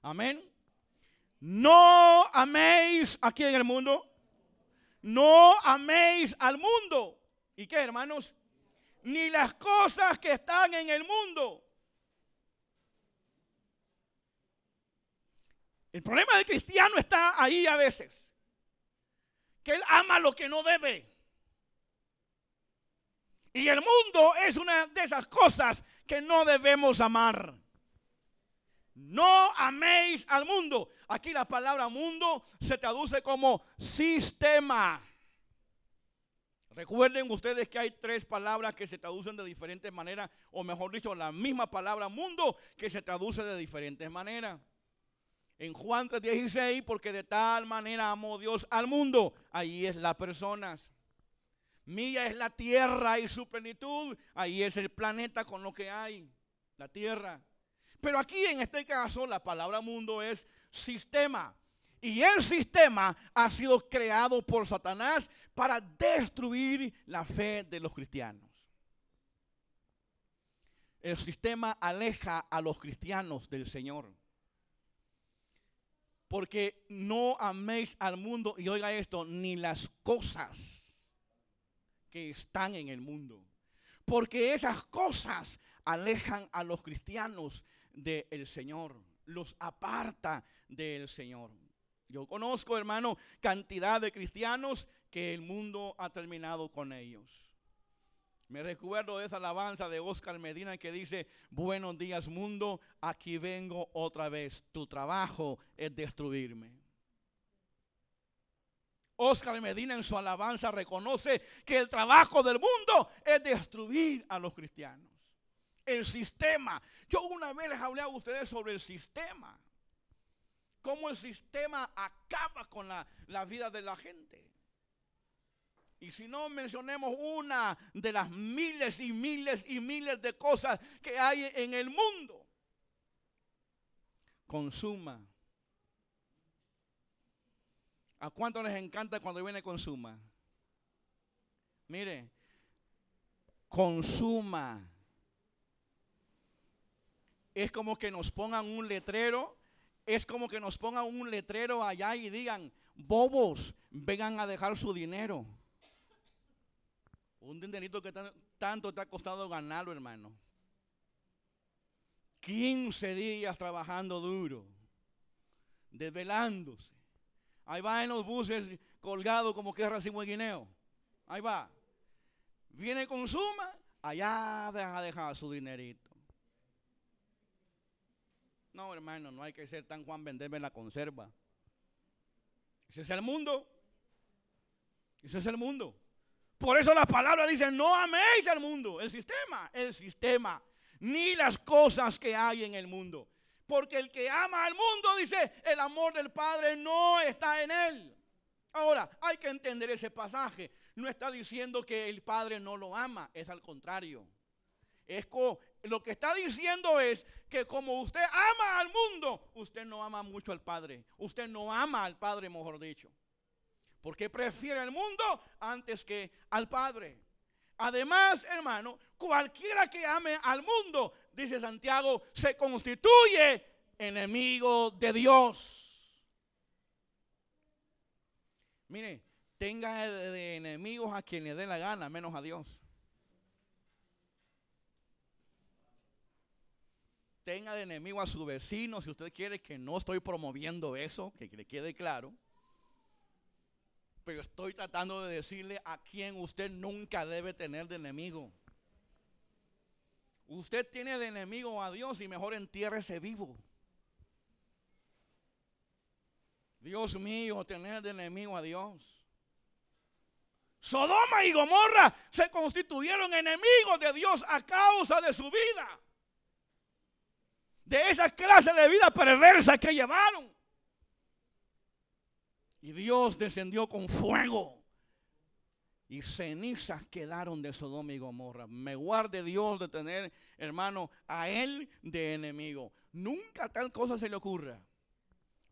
Amén. No améis aquí en el mundo. No améis al mundo. ¿Y qué, hermanos? Ni las cosas que están en el mundo. El problema del cristiano está ahí a veces. Que él ama lo que no debe. Y el mundo es una de esas cosas que no debemos amar. No améis al mundo. Aquí la palabra mundo se traduce como sistema. Recuerden ustedes que hay 3 palabras que se traducen de diferentes maneras, o mejor dicho, la misma palabra mundo que se traduce de diferentes maneras. En Juan 3:16, porque de tal manera amó Dios al mundo, ahí es las personas. Mía es la tierra y su plenitud. Ahí es el planeta con lo que hay, la tierra. Pero aquí en este caso la palabra mundo es sistema. Y el sistema ha sido creado por Satanás para destruir la fe de los cristianos. El sistema aleja a los cristianos del Señor. Porque no améis al mundo, y oiga esto, ni las cosas que están en el mundo. Porque esas cosas alejan a los cristianos del Señor, los aparta del Señor. Yo conozco, hermano, cantidad de cristianos que el mundo ha terminado con ellos. Me recuerdo de esa alabanza de Oscar Medina que dice: buenos días mundo, aquí vengo otra vez, tu trabajo es destruirme. Oscar Medina en su alabanza reconoce que el trabajo del mundo es destruir a los cristianos. El sistema. Yo una vez les hablé a ustedes sobre el sistema. Cómo el sistema acaba con la vida de la gente. Y si no, mencionemos una de las miles y miles y miles de cosas que hay en el mundo. Consuma. ¿A cuánto les encanta cuando viene Consuma? Mire, Consuma. Es como que nos pongan un letrero. Es como que nos pongan un letrero allá y digan: bobos, vengan a dejar su dinero. Un dinerito que tanto te ha costado ganarlo, hermano. 15 días trabajando duro, desvelándose. Ahí va en los buses colgado como que es racimo de guineo. Ahí va. Viene Consuma, allá deja a dejar su dinerito. No, hermano, no hay que ser tan Juan venderme la conserva. Ese es el mundo. Ese es el mundo. Por eso la palabra dice: no améis al mundo, el sistema, ni las cosas que hay en el mundo. Porque el que ama al mundo, dice, el amor del Padre no está en él. Ahora, hay que entender ese pasaje. No está diciendo que el Padre no lo ama, es al contrario. Lo que está diciendo es que como usted ama al mundo, usted no ama mucho al Padre. Usted no ama al Padre, mejor dicho. Porque prefiere el mundo antes que al Padre. Además, hermano, cualquiera que ame al mundo, dice Santiago, se constituye enemigo de Dios. Mire, tenga de enemigos a quien le dé la gana, menos a Dios. Tenga de enemigo a su vecino, si usted quiere, que no estoy promoviendo eso, que le quede claro. Pero estoy tratando de decirle a quien usted nunca debe tener de enemigo. Usted tiene de enemigo a Dios y mejor entiérrese vivo. Dios mío, tener de enemigo a Dios. Sodoma y Gomorra se constituyeron enemigos de Dios a causa de su vida. De esa clase de vida perversa que llevaron. Y Dios descendió con fuego y cenizas quedaron de Sodoma y Gomorra. Me guarde Dios de tener, hermano, a él de enemigo. Nunca tal cosa se le ocurra.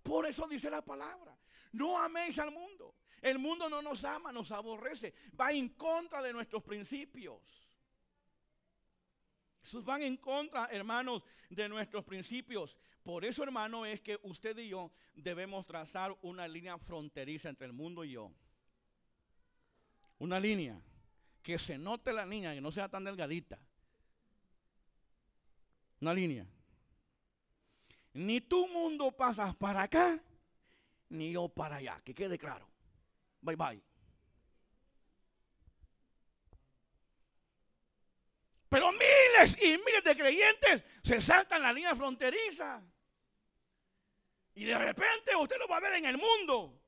Por eso dice la palabra: no améis al mundo. El mundo no nos ama, nos aborrece. Va en contra de nuestros principios. Esos van en contra, hermanos, de nuestros principios. Por eso, hermano, es que usted y yo debemos trazar una línea fronteriza entre el mundo y yo. Una línea que se note la línea, que no sea tan delgadita. Una línea. Ni tu mundo pasas para acá, ni yo para allá. Que quede claro. Bye bye. Pero miles y miles de creyentes se saltan la línea fronteriza. Y de repente usted lo va a ver en el mundo.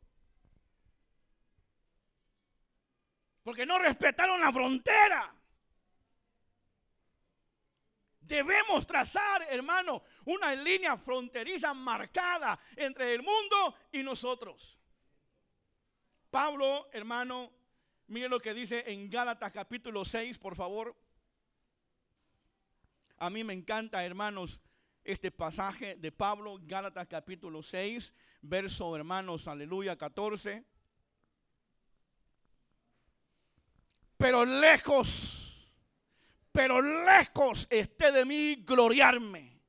Porque no respetaron la frontera. Debemos trazar, hermano, una línea fronteriza marcada entre el mundo y nosotros. Pablo, hermano, Miren lo que dice en Gálatas capítulo 6, por favor. A mí me encanta, hermanos, este pasaje de Pablo, Gálatas capítulo 6, verso, hermanos, aleluya, 14. Pero lejos esté de mí gloriarme,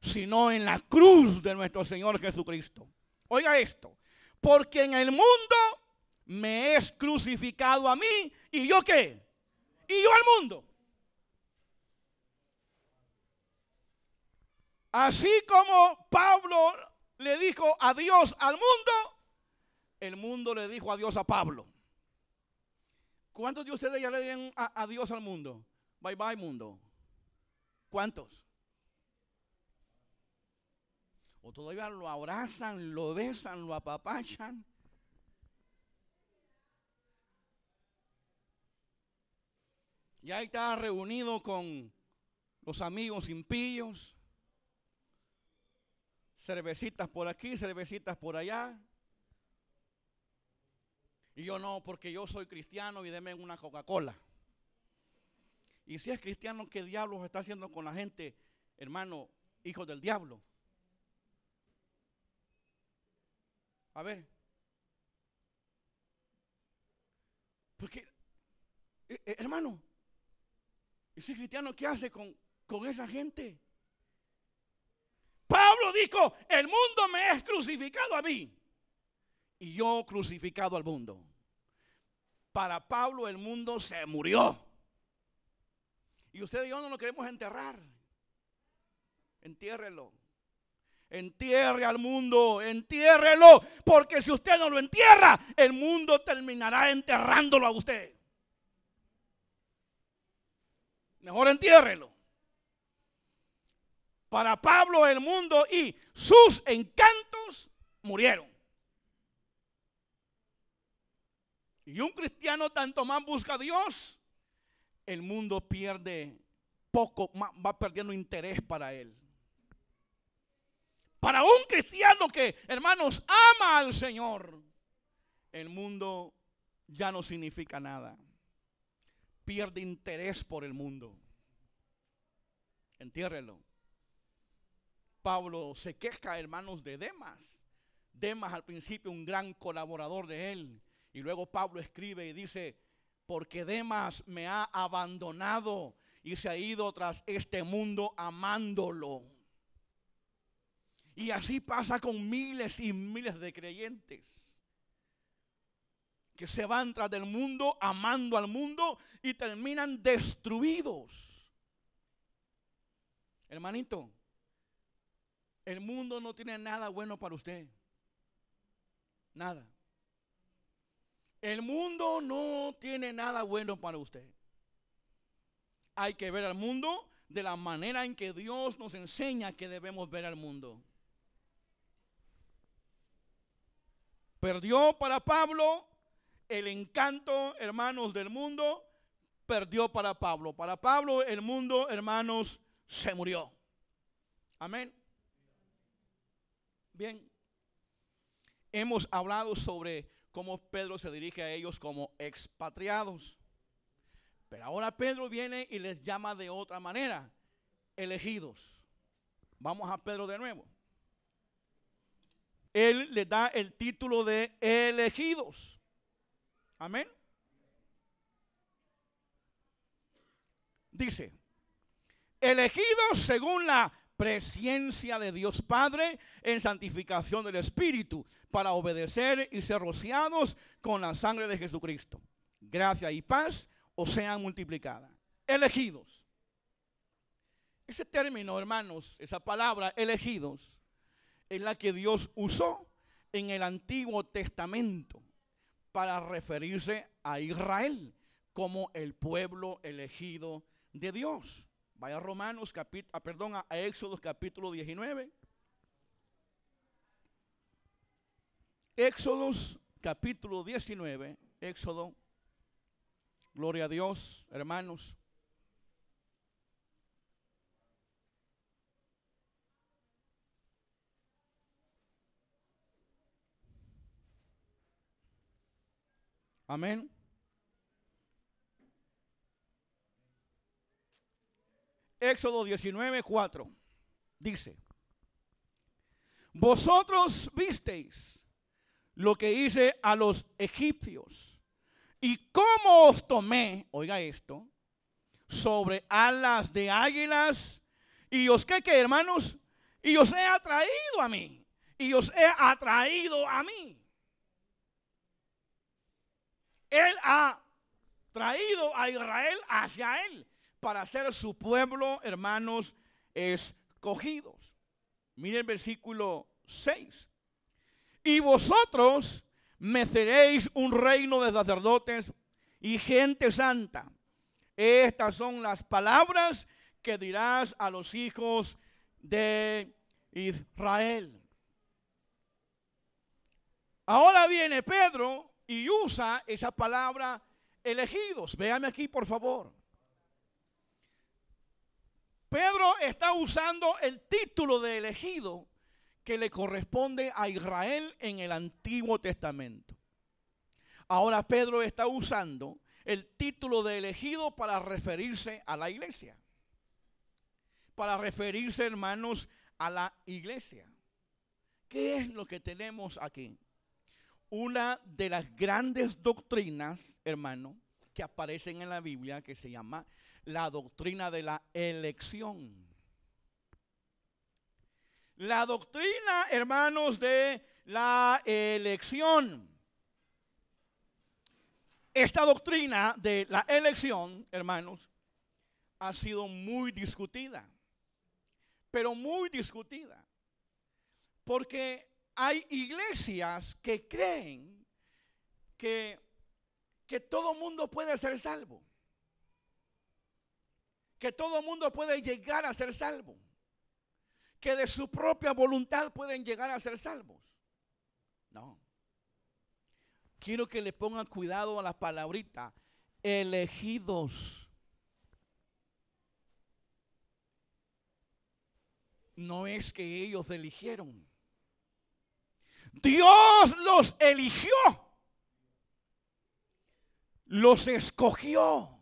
sino en la cruz de nuestro Señor Jesucristo. Oiga esto, porque en el mundo me es crucificado a mí, ¿y yo qué? Y yo al mundo. Así como Pablo le dijo adiós al mundo, el mundo le dijo adiós a Pablo. ¿Cuántos de ustedes ya le dieron adiós al mundo? Bye bye mundo. ¿Cuántos? O todavía lo abrazan, lo besan, lo apapachan. Ya está reunido con los amigos impíos. Cervecitas por aquí, cervecitas por allá. Y yo no, porque yo soy cristiano y deme una Coca-Cola. Y si es cristiano, ¿qué diablos está haciendo con la gente, hermano, hijos del diablo? A ver. Porque, hermano, ¿y si es cristiano, qué hace con esa gente? Pablo dijo, el mundo me es crucificado a mí y yo crucificado al mundo. Para Pablo el mundo se murió. Y usted y yo no lo queremos enterrar. Entiérrelo. Entierre al mundo, entiérrelo. Porque si usted no lo entierra, el mundo terminará enterrándolo a usted. Mejor entiérrelo. Para Pablo el mundo y sus encantos murieron. Y un cristiano tanto más busca a Dios, el mundo pierde poco, va perdiendo interés para él. Para un cristiano que, hermanos, ama al Señor, el mundo ya no significa nada. Pierde interés por el mundo. Entiérrelo. Pablo se queja, hermanos, de Demas. Demas al principio un gran colaborador de él. Y luego Pablo escribe y dice, porque Demas me ha abandonado y se ha ido tras este mundo amándolo. Y así pasa con miles y miles de creyentes que se van tras del mundo, amando al mundo y terminan destruidos. Hermanito, el mundo no tiene nada bueno para usted. Nada. El mundo no tiene nada bueno para usted. Hay que ver al mundo de la manera en que Dios nos enseña que debemos ver al mundo. Perdió para Pablo el encanto, hermanos, del mundo. Perdió para Pablo. Para Pablo el mundo, hermanos, se murió. Amén. Bien. Hemos hablado sobre cómo Pedro se dirige a ellos como expatriados. Pero ahora Pedro viene y les llama de otra manera, elegidos. Vamos a Pedro de nuevo. Él les da el título de elegidos. Amén. Dice, elegidos según la presencia de Dios Padre en santificación del Espíritu, para obedecer y ser rociados con la sangre de Jesucristo. Gracia y paz os sean multiplicadas. Elegidos. Ese término, hermanos, esa palabra elegidos, es la que Dios usó en el Antiguo Testamento para referirse a Israel como el pueblo elegido de Dios. Vaya a Romanos, a Éxodo capítulo 19. Éxodo capítulo 19. Éxodo. Gloria a Dios, hermanos. Amén. Éxodo 19:4. Dice: vosotros visteis lo que hice a los egipcios y cómo os tomé, oiga esto, sobre alas de águilas y os, ¿qué hermanos? Y os he atraído a mí. Y os he atraído a mí. Él ha traído a Israel hacia él para ser su pueblo, hermanos, escogidos. Miren el versículo 6. Y vosotros me seréis un reino de sacerdotes y gente santa. Estas son las palabras que dirás a los hijos de Israel. Ahora viene Pedro y usa esa palabra elegidos. Véame aquí, por favor. Pedro está usando el título de elegido que le corresponde a Israel en el Antiguo Testamento. Ahora Pedro está usando el título de elegido para referirse a la iglesia. Para referirse, hermanos, a la iglesia. ¿Qué es lo que tenemos aquí? Una de las grandes doctrinas, hermano, que aparecen en la Biblia, que se llama la doctrina de la elección. La doctrina, hermanos, de la elección. Esta doctrina de la elección, hermanos, ha sido muy discutida, pero muy discutida, porque hay iglesias que creen que todo mundo puede ser salvo, que todo mundo puede llegar a ser salvo, que de su propia voluntad pueden llegar a ser salvos. No. Quiero que le pongan cuidado a la palabrita elegidos. No es que ellos eligieron. Dios los eligió. Los escogió.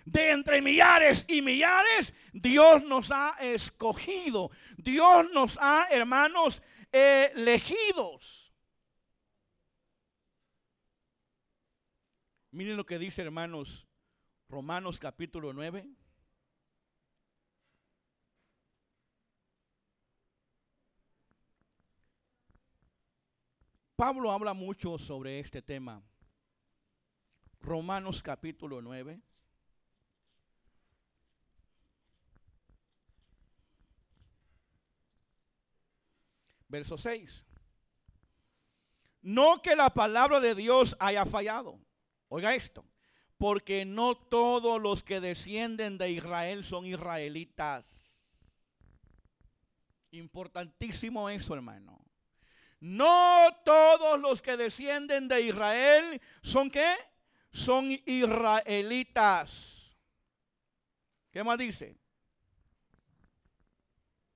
De entre millares y millares, Dios nos ha escogido. Dios nos ha, hermanos, elegidos. Miren lo que dice, hermanos, Romanos capítulo 9. Pablo habla mucho sobre este tema. Romanos capítulo 9. Verso 6. No que la palabra de Dios haya fallado. Oiga esto. Porque no todos los que descienden de Israel son israelitas. Importantísimo eso, hermano. No todos los que descienden de Israel son ¿qué? Son israelitas. ¿Qué más dice?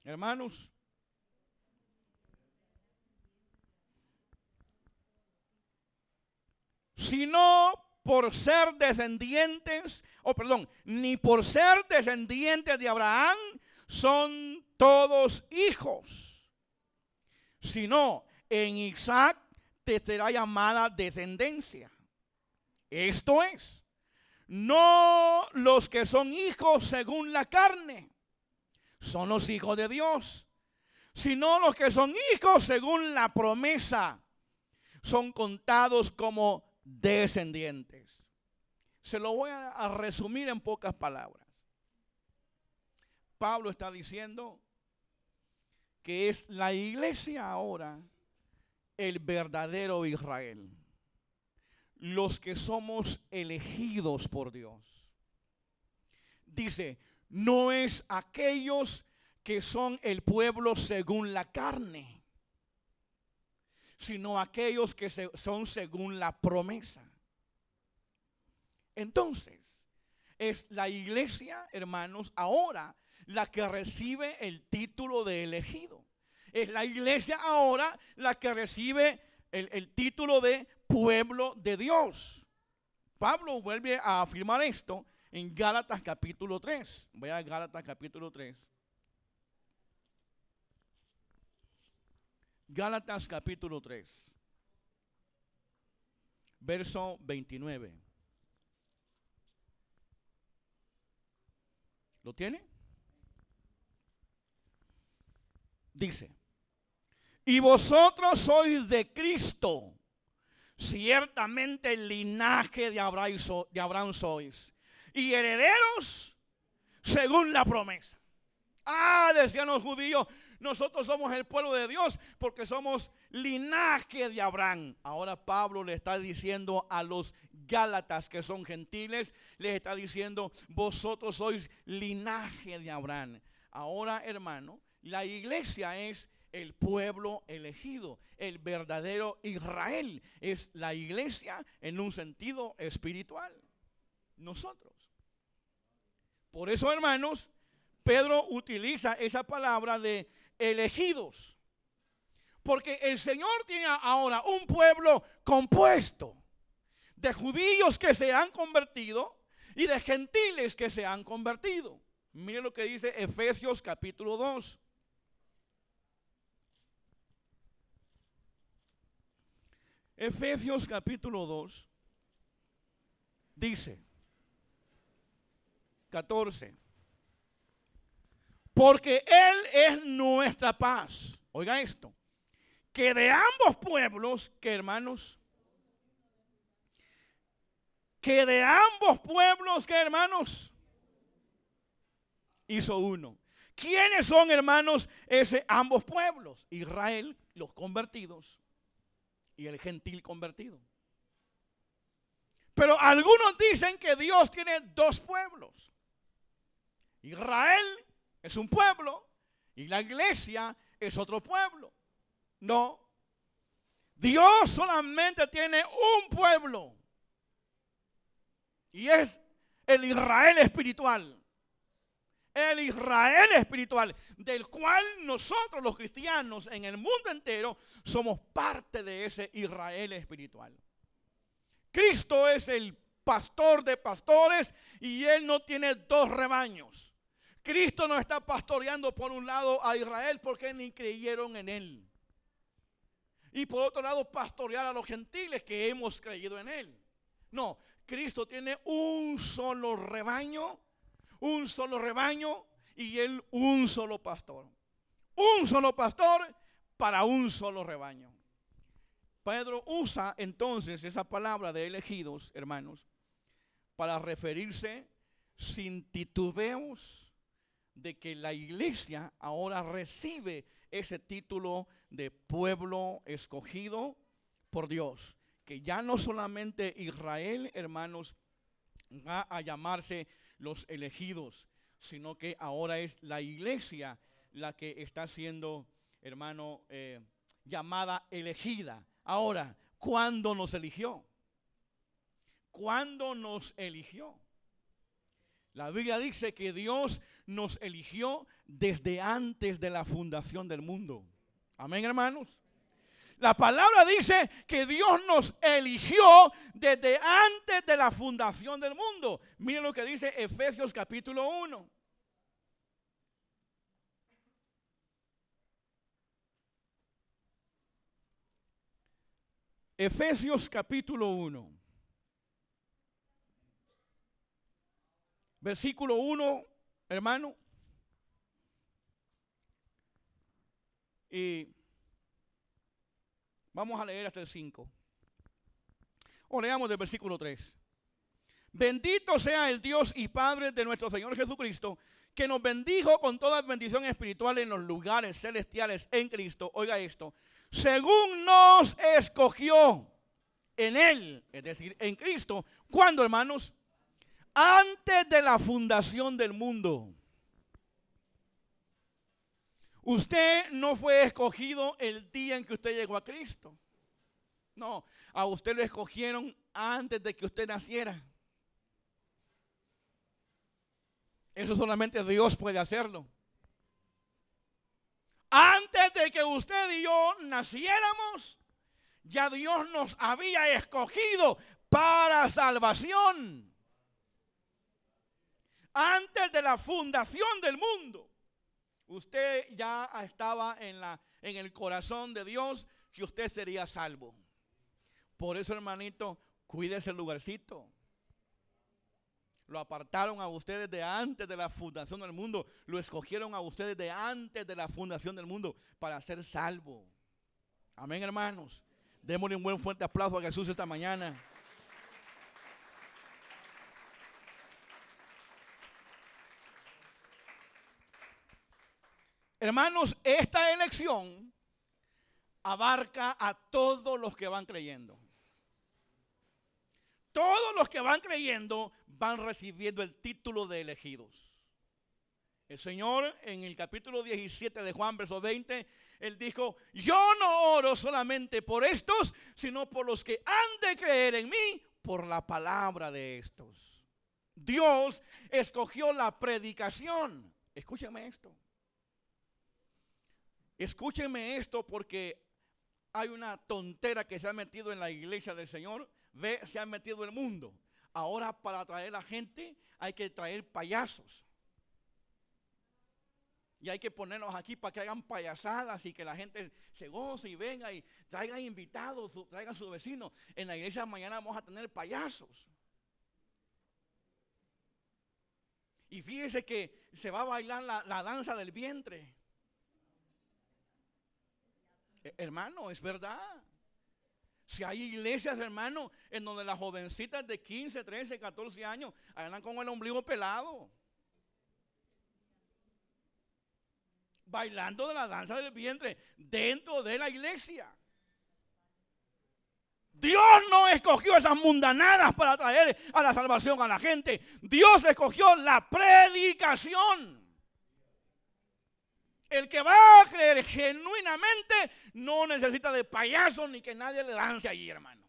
Hermanos. Sino por ser descendientes, ni por ser descendientes de Abraham son todos hijos, sino en Isaac te será llamada descendencia. Esto es, no los que son hijos según la carne, son los hijos de Dios, sino los que son hijos según la promesa, son contados como descendientes. Se lo voy a resumir en pocas palabras. Pablo está diciendo que es la iglesia ahora el verdadero Israel. Los que somos elegidos por Dios. Dice, no es aquellos que son el pueblo según la carne, sino aquellos que son según la promesa. Entonces, es la iglesia, hermanos, ahora la que recibe el título de elegido. Es la iglesia ahora la que recibe el título de pueblo de Dios. Pablo vuelve a afirmar esto en Gálatas capítulo 3. Voy a Gálatas capítulo 3. Gálatas capítulo 3. Verso 29. ¿Lo tiene? Dice: y vosotros sois de Cristo, ciertamente el linaje de Abraham sois, y herederos según la promesa. Decían los judíos, nosotros somos el pueblo de Dios porque somos linaje de Abraham. Ahora Pablo le está diciendo a los Gálatas, que son gentiles, les está diciendo, vosotros sois linaje de Abraham. Ahora, hermano, la iglesia es el pueblo elegido, el verdadero Israel. Es la iglesia en un sentido espiritual. Nosotros. Por eso, hermanos, Pedro utiliza esa palabra de elegidos. Porque el Señor tiene ahora un pueblo compuesto de judíos que se han convertido y de gentiles que se han convertido. Miren lo que dice Efesios capítulo 2. Efesios capítulo 2 dice 14: porque Él es nuestra paz. Oiga esto: que de ambos pueblos, que hermanos, que de ambos pueblos, que hermanos, hizo uno. ¿Quiénes son, hermanos, ambos pueblos? Israel, los convertidos, y el gentil convertido. Pero algunos dicen que Dios tiene dos pueblos. Israel es un pueblo y la iglesia es otro pueblo. No. Dios solamente tiene un pueblo. Y es el Israel espiritual. El Israel espiritual, del cual nosotros los cristianos en el mundo entero somos parte de ese Israel espiritual. Cristo es el pastor de pastores y Él no tiene dos rebaños. Cristo no está pastoreando por un lado a Israel porque ni creyeron en Él. Y por otro lado pastorear a los gentiles que hemos creído en Él. No, Cristo tiene un solo rebaño y Él un solo pastor. Un solo pastor para un solo rebaño. Pedro usa entonces esa palabra de elegidos, hermanos, para referirse sin titubeos de que la iglesia ahora recibe ese título de pueblo escogido por Dios. Que ya no solamente Israel, hermanos, va a llamarse los elegidos, sino que ahora es la iglesia la que está siendo, hermano, llamada elegida. Ahora, ¿cuándo nos eligió? ¿Cuándo nos eligió? La Biblia dice que Dios nos eligió desde antes de la fundación del mundo. Amén, hermanos. La palabra dice que Dios nos eligió desde antes de la fundación del mundo. Miren lo que dice Efesios capítulo 1. Efesios capítulo 1. Versículo 1, hermano. Y vamos a leer hasta el 5. O leamos del versículo 3. Bendito sea el Dios y Padre de nuestro Señor Jesucristo, que nos bendijo con toda bendición espiritual en los lugares celestiales en Cristo. Oiga esto: según nos escogió en Él, es decir, en Cristo. ¿Cuándo, hermanos? Antes de la fundación del mundo. Usted no fue escogido el día en que usted llegó a Cristo. No, a usted lo escogieron antes de que usted naciera. Eso solamente Dios puede hacerlo. Antes de que usted y yo naciéramos, ya Dios nos había escogido para salvación. antes de la fundación del mundo, usted ya estaba en el corazón de Dios que usted sería salvo. Por eso, hermanito, cuídese el lugarcito. Lo apartaron a ustedes de antes de la fundación del mundo. Lo escogieron a ustedes de antes de la fundación del mundo para ser salvo. Amén, hermanos. Démosle un buen fuerte aplauso a Jesús esta mañana. Hermanos, esta elección abarca a todos los que van creyendo. Todos los que van creyendo van recibiendo el título de elegidos. El Señor en el capítulo 17 de Juan, verso 20, Él dijo: yo no oro solamente por estos, sino por los que han de creer en mí por la palabra de estos. Dios escogió la predicación. Escúcheme esto. Escúcheme esto, porque hay una tontera que se ha metido en la iglesia del Señor. Se ha metido el mundo. Ahora, para atraer a la gente hay que traer payasos. Y hay que ponerlos aquí para que hagan payasadas y que la gente se goce y venga y traigan invitados, traigan a sus vecinos. En la iglesia mañana vamos a tener payasos. Y fíjese que se va a bailar la danza del vientre. Hermano, es verdad. Si hay iglesias, hermano, en donde las jovencitas de 15, 13, 14 años andan con el ombligo pelado, bailando de la danza del vientre dentro de la iglesia. Dios no escogió esas mundanadas para traer a la salvación a la gente. Dios escogió la predicación. El que va a creer genuinamente no necesita de payasos ni que nadie le lance allí, hermano.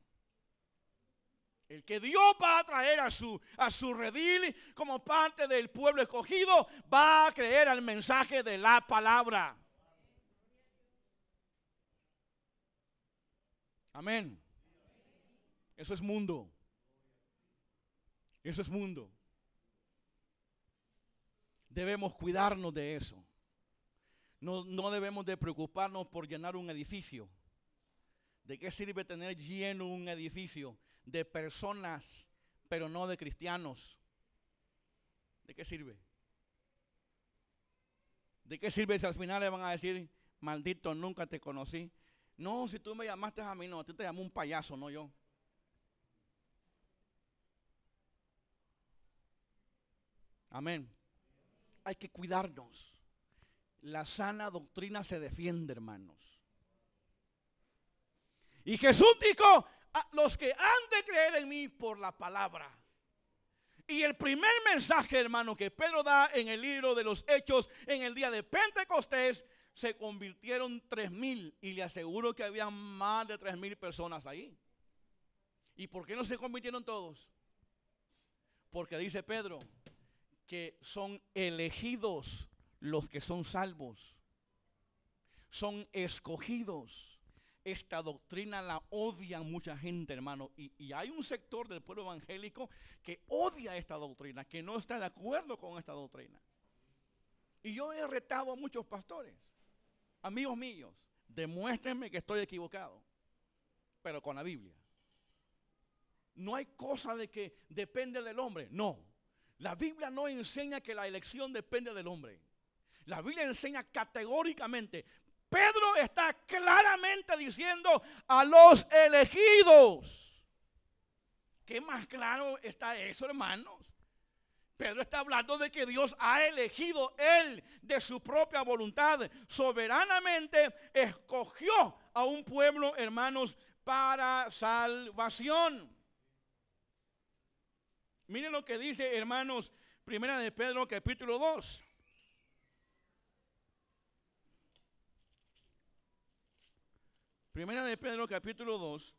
El que Dios va a traer a su redil como parte del pueblo escogido va a creer al mensaje de la palabra. Amén. Eso es mundo. Eso es mundo. Debemos cuidarnos de eso. No debemos de preocuparnos por llenar un edificio. ¿De qué sirve tener lleno un edificio de personas, pero no de cristianos? ¿De qué sirve? ¿De qué sirve si al final le van a decir: maldito, nunca te conocí? No, si tú me llamaste a mí, no, a ti te llamó un payaso, no yo. Amén. Hay que cuidarnos. La sana doctrina se defiende, hermanos. Y Jesús dijo: a los que han de creer en mí por la palabra. Y el primer mensaje, hermano, que Pedro da en el libro de los Hechos, en el día de Pentecostés, se convirtieron 3,000. Y le aseguro que había más de 3,000 personas ahí. ¿Y por qué no se convirtieron todos? Porque dice Pedro que son elegidos los que son salvos. Son escogidos. Esta doctrina la odian mucha gente, hermano. Y hay un sector del pueblo evangélico que odia esta doctrina, que no está de acuerdo con esta doctrina. Y yo he retado a muchos pastores, amigos míos: demuéstrenme que estoy equivocado, pero con la Biblia. No hay cosa de que depende del hombre. No, la Biblia no enseña que la elección depende del hombre. La Biblia enseña categóricamente. Pedro está claramente diciendo a los elegidos. ¿Qué más claro está eso, hermanos? Pedro está hablando de que Dios ha elegido, Él de su propia voluntad, soberanamente escogió a un pueblo, hermanos, para salvación. Miren lo que dice, hermanos, Primera de Pedro, capítulo 2. Primera de Pedro, capítulo 2.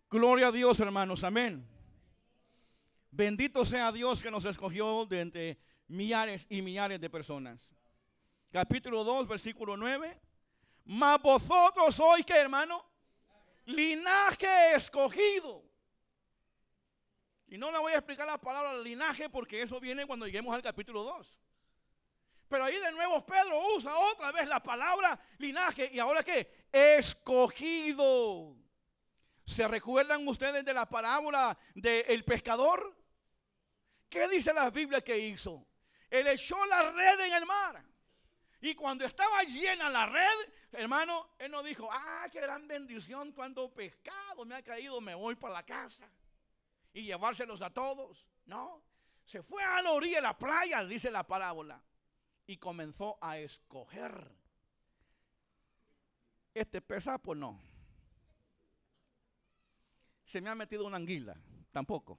Gloria a Dios, hermanos, amén. Bendito sea Dios que nos escogió de entre millares y millares de personas. Capítulo 2, versículo 9. Mas vosotros sois, ¿qué, hermano? Linaje escogido. Y no le voy a explicar la palabra linaje porque eso viene cuando lleguemos al capítulo 2. Pero ahí de nuevo Pedro usa otra vez la palabra linaje. ¿Y ahora qué? Escogido. ¿Se recuerdan ustedes de la parábola del pescador? ¿Qué dice la Biblia que hizo? Él echó la red en el mar. Y cuando estaba llena la red, hermano, él no dijo, qué gran bendición, cuánto pescado me ha caído, me voy para la casa. Y llevárselos a todos. No, se fue a la orilla de la playa, dice la parábola. Y comenzó a escoger. Este pesapo no. Se me ha metido una anguila, tampoco.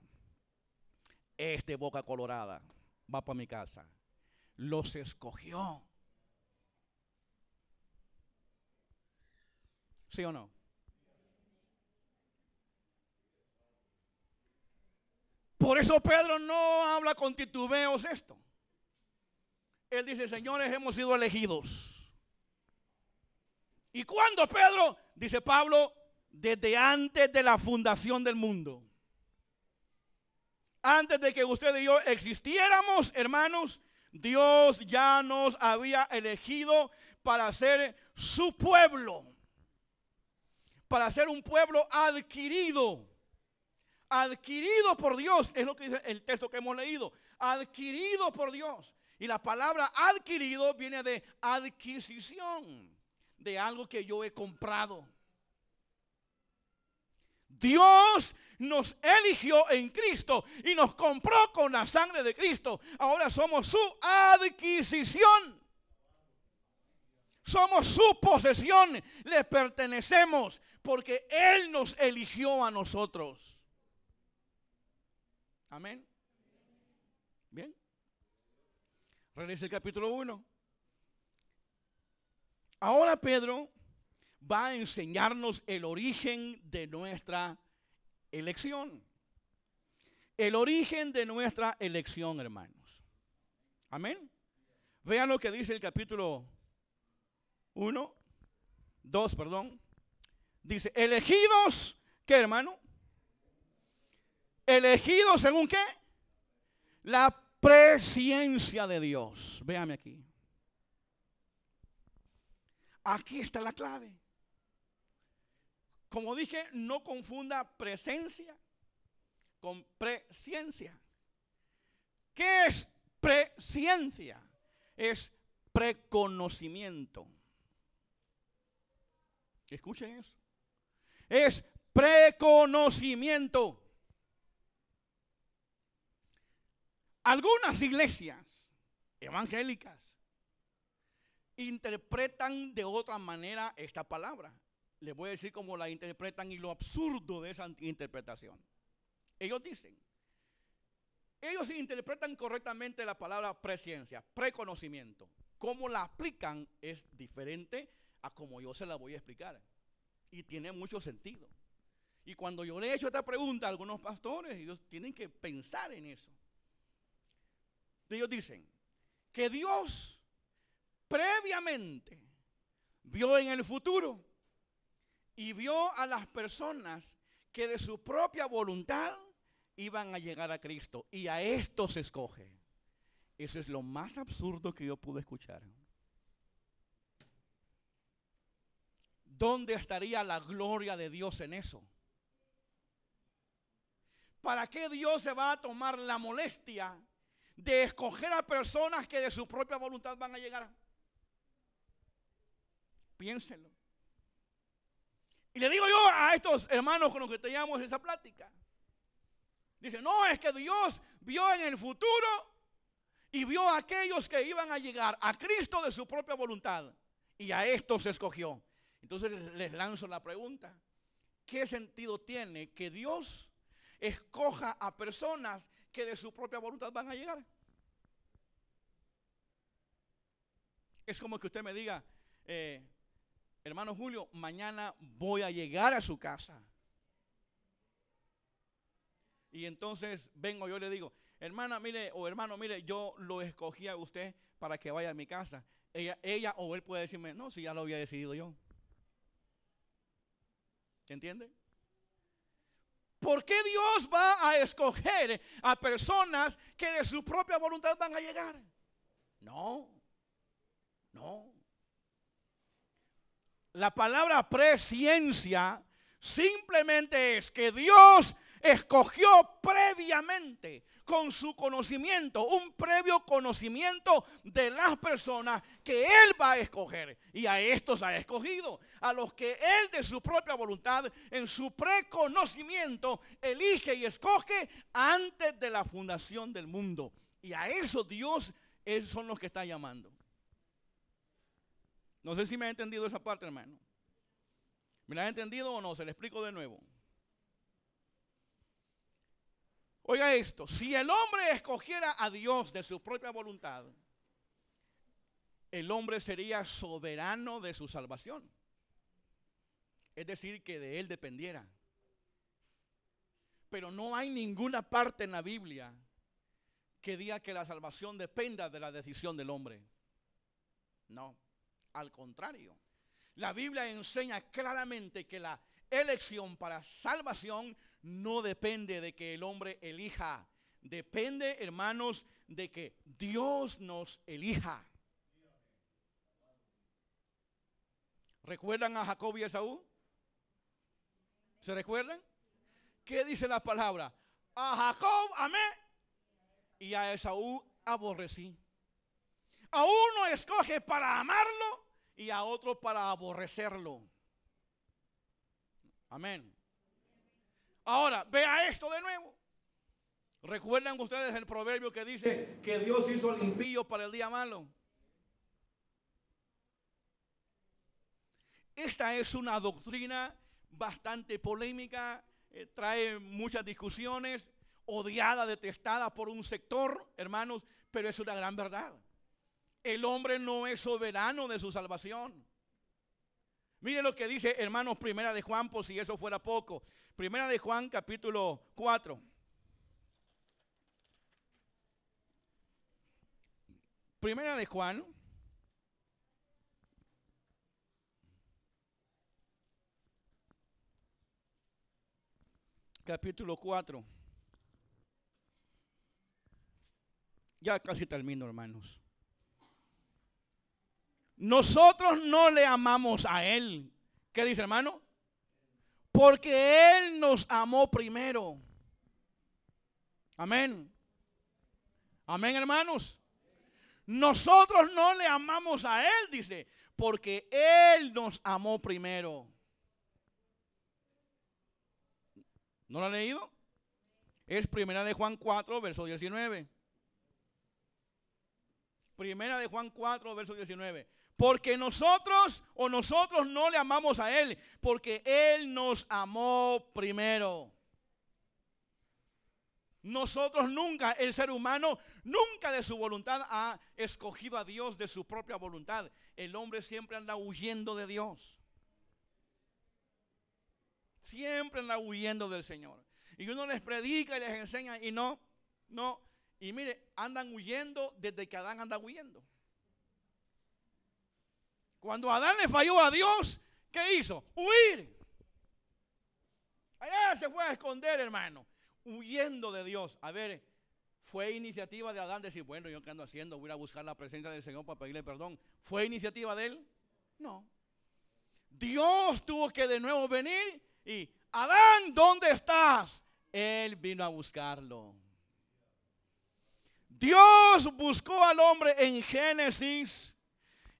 Este boca colorada va para mi casa. Los escogió. ¿Sí o no? Por eso Pedro no habla con titubeos esto. Él dice, señores, hemos sido elegidos. ¿Y cuándo, Pedro? Dice Pablo, desde antes de la fundación del mundo. Antes de que usted y yo existiéramos, hermanos, Dios ya nos había elegido para ser su pueblo. Para ser un pueblo adquirido. Adquirido por Dios, es lo que dice el texto que hemos leído. Adquirido por Dios. Y la palabra adquirido viene de adquisición, de algo que yo he comprado. Dios nos eligió en Cristo y nos compró con la sangre de Cristo. Ahora somos su adquisición. Somos su posesión. Le pertenecemos porque Él nos eligió a nosotros. Amén. Bien. Regresa el capítulo 1. Ahora Pedro va a enseñarnos el origen de nuestra elección. El origen de nuestra elección, hermanos. Amén. Vean lo que dice el capítulo 2, perdón. Dice, elegidos, ¿qué, hermano? Elegidos según qué? La presciencia de Dios. Véame aquí. Aquí está la clave. Como dije, no confunda presencia con presciencia. ¿Qué es presciencia? Es preconocimiento. Escuchen eso. Es preconocimiento. Algunas iglesias evangélicas interpretan de otra manera esta palabra. Les voy a decir cómo la interpretan y lo absurdo de esa interpretación. Ellos interpretan correctamente la palabra presciencia, preconocimiento. Cómo la aplican es diferente a como yo se la voy a explicar. Y tiene mucho sentido. Y cuando yo le he hecho esta pregunta a algunos pastores, ellos tienen que pensar en eso. Ellos dicen que Dios previamente vio en el futuro y vio a las personas que de su propia voluntad iban a llegar a Cristo y a estos se escoge. Eso es lo más absurdo que yo pude escuchar. ¿Dónde estaría la gloria de Dios en eso? ¿Para qué Dios se va a tomar la molestia de escoger a personas que de su propia voluntad van a llegar? Piénsenlo. Y le digo yo a estos hermanos con los que teníamos esa plática. Dice, no, es que Dios vio en el futuro y vio a aquellos que iban a llegar a Cristo de su propia voluntad. Y a estos se escogió. Entonces les lanzo la pregunta. ¿Qué sentido tiene que Dios escoja a personas que de su propia voluntad van a llegar? Es como que usted me diga, hermano Julio, mañana voy a llegar a su casa. Y entonces vengo yo y le digo, hermana, mire, o hermano, mire, yo lo escogí a usted para que vaya a mi casa. Ella o él puede decirme, no, si ya lo había decidido yo. ¿Se entiende? ¿Por qué Dios va a escoger a personas que de su propia voluntad van a llegar? No, no. La palabra presciencia simplemente es que Dios escogió previamente, con su conocimiento, un previo conocimiento de las personas que Él va a escoger. Y a estos ha escogido, a los que Él de su propia voluntad, en su preconocimiento, elige y escoge antes de la fundación del mundo. Y a eso Dios son los que está llamando. No sé si me ha entendido esa parte, hermano. ¿Me la ha entendido o no? Se le explico de nuevo. Oiga esto, si el hombre escogiera a Dios de su propia voluntad, el hombre sería soberano de su salvación. Es decir, que de él dependiera. Pero no hay ninguna parte en la Biblia que diga que la salvación dependa de la decisión del hombre. No, al contrario. La Biblia enseña claramente que la elección para salvación no depende de que el hombre elija. Depende, hermanos, de que Dios nos elija. ¿Recuerdan a Jacob y Esaú? ¿Se recuerdan? ¿Qué dice la palabra? A Jacob amé y a Esaú aborrecí. A uno escoge para amarlo y a otro para aborrecerlo. Amén. Ahora, vea esto de nuevo. ¿Recuerdan ustedes el proverbio que dice que Dios hizo el impío para el día malo? Esta es una doctrina bastante polémica, trae muchas discusiones, odiada, detestada por un sector, hermanos, pero es una gran verdad. El hombre no es soberano de su salvación. Mire lo que dice, hermanos, Primera de Juan, por si eso fuera poco. Primera de Juan, capítulo 4. Primera de Juan, capítulo 4. Ya casi termino, hermanos. Nosotros no le amamos a Él. ¿Qué dice, hermano? Porque Él nos amó primero. Amén. Amén, hermanos. Nosotros no le amamos a Él, dice, porque Él nos amó primero. ¿No lo ha leído? Es Primera de Juan 4, verso 19. Primera de Juan 4, verso 19. Porque nosotros no le amamos a Él, porque Él nos amó primero. Nosotros nunca, el ser humano, nunca de su voluntad ha escogido a Dios de su propia voluntad. El hombre siempre anda huyendo de Dios. Siempre anda huyendo del Señor. Y uno les predica y les enseña y no. Y mire, andan huyendo desde que Adán anda huyendo. Cuando Adán le falló a Dios, ¿qué hizo? Huir. Allá se fue a esconder, hermano, huyendo de Dios. A ver, ¿fue iniciativa de Adán decir, bueno, yo qué ando haciendo? Voy a ir a buscar la presencia del Señor para pedirle perdón. ¿Fue iniciativa de él? No. Dios tuvo que de nuevo venir y, Adán, ¿dónde estás? Él vino a buscarlo. Dios buscó al hombre en Génesis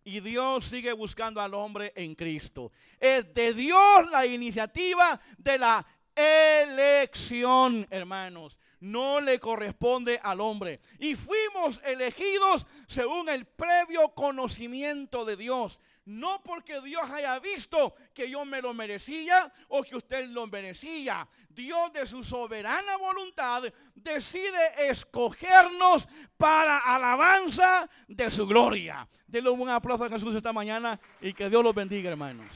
y Dios sigue buscando al hombre en Cristo. Es de Dios la iniciativa de la elección, hermanos. No le corresponde al hombre. Y fuimos elegidos según el previo conocimiento de Dios. No porque Dios haya visto que yo me lo merecía o que usted lo merecía. Dios de su soberana voluntad decide escogernos para alabanza de su gloria. Denle un aplauso a Jesús esta mañana y que Dios los bendiga, hermanos.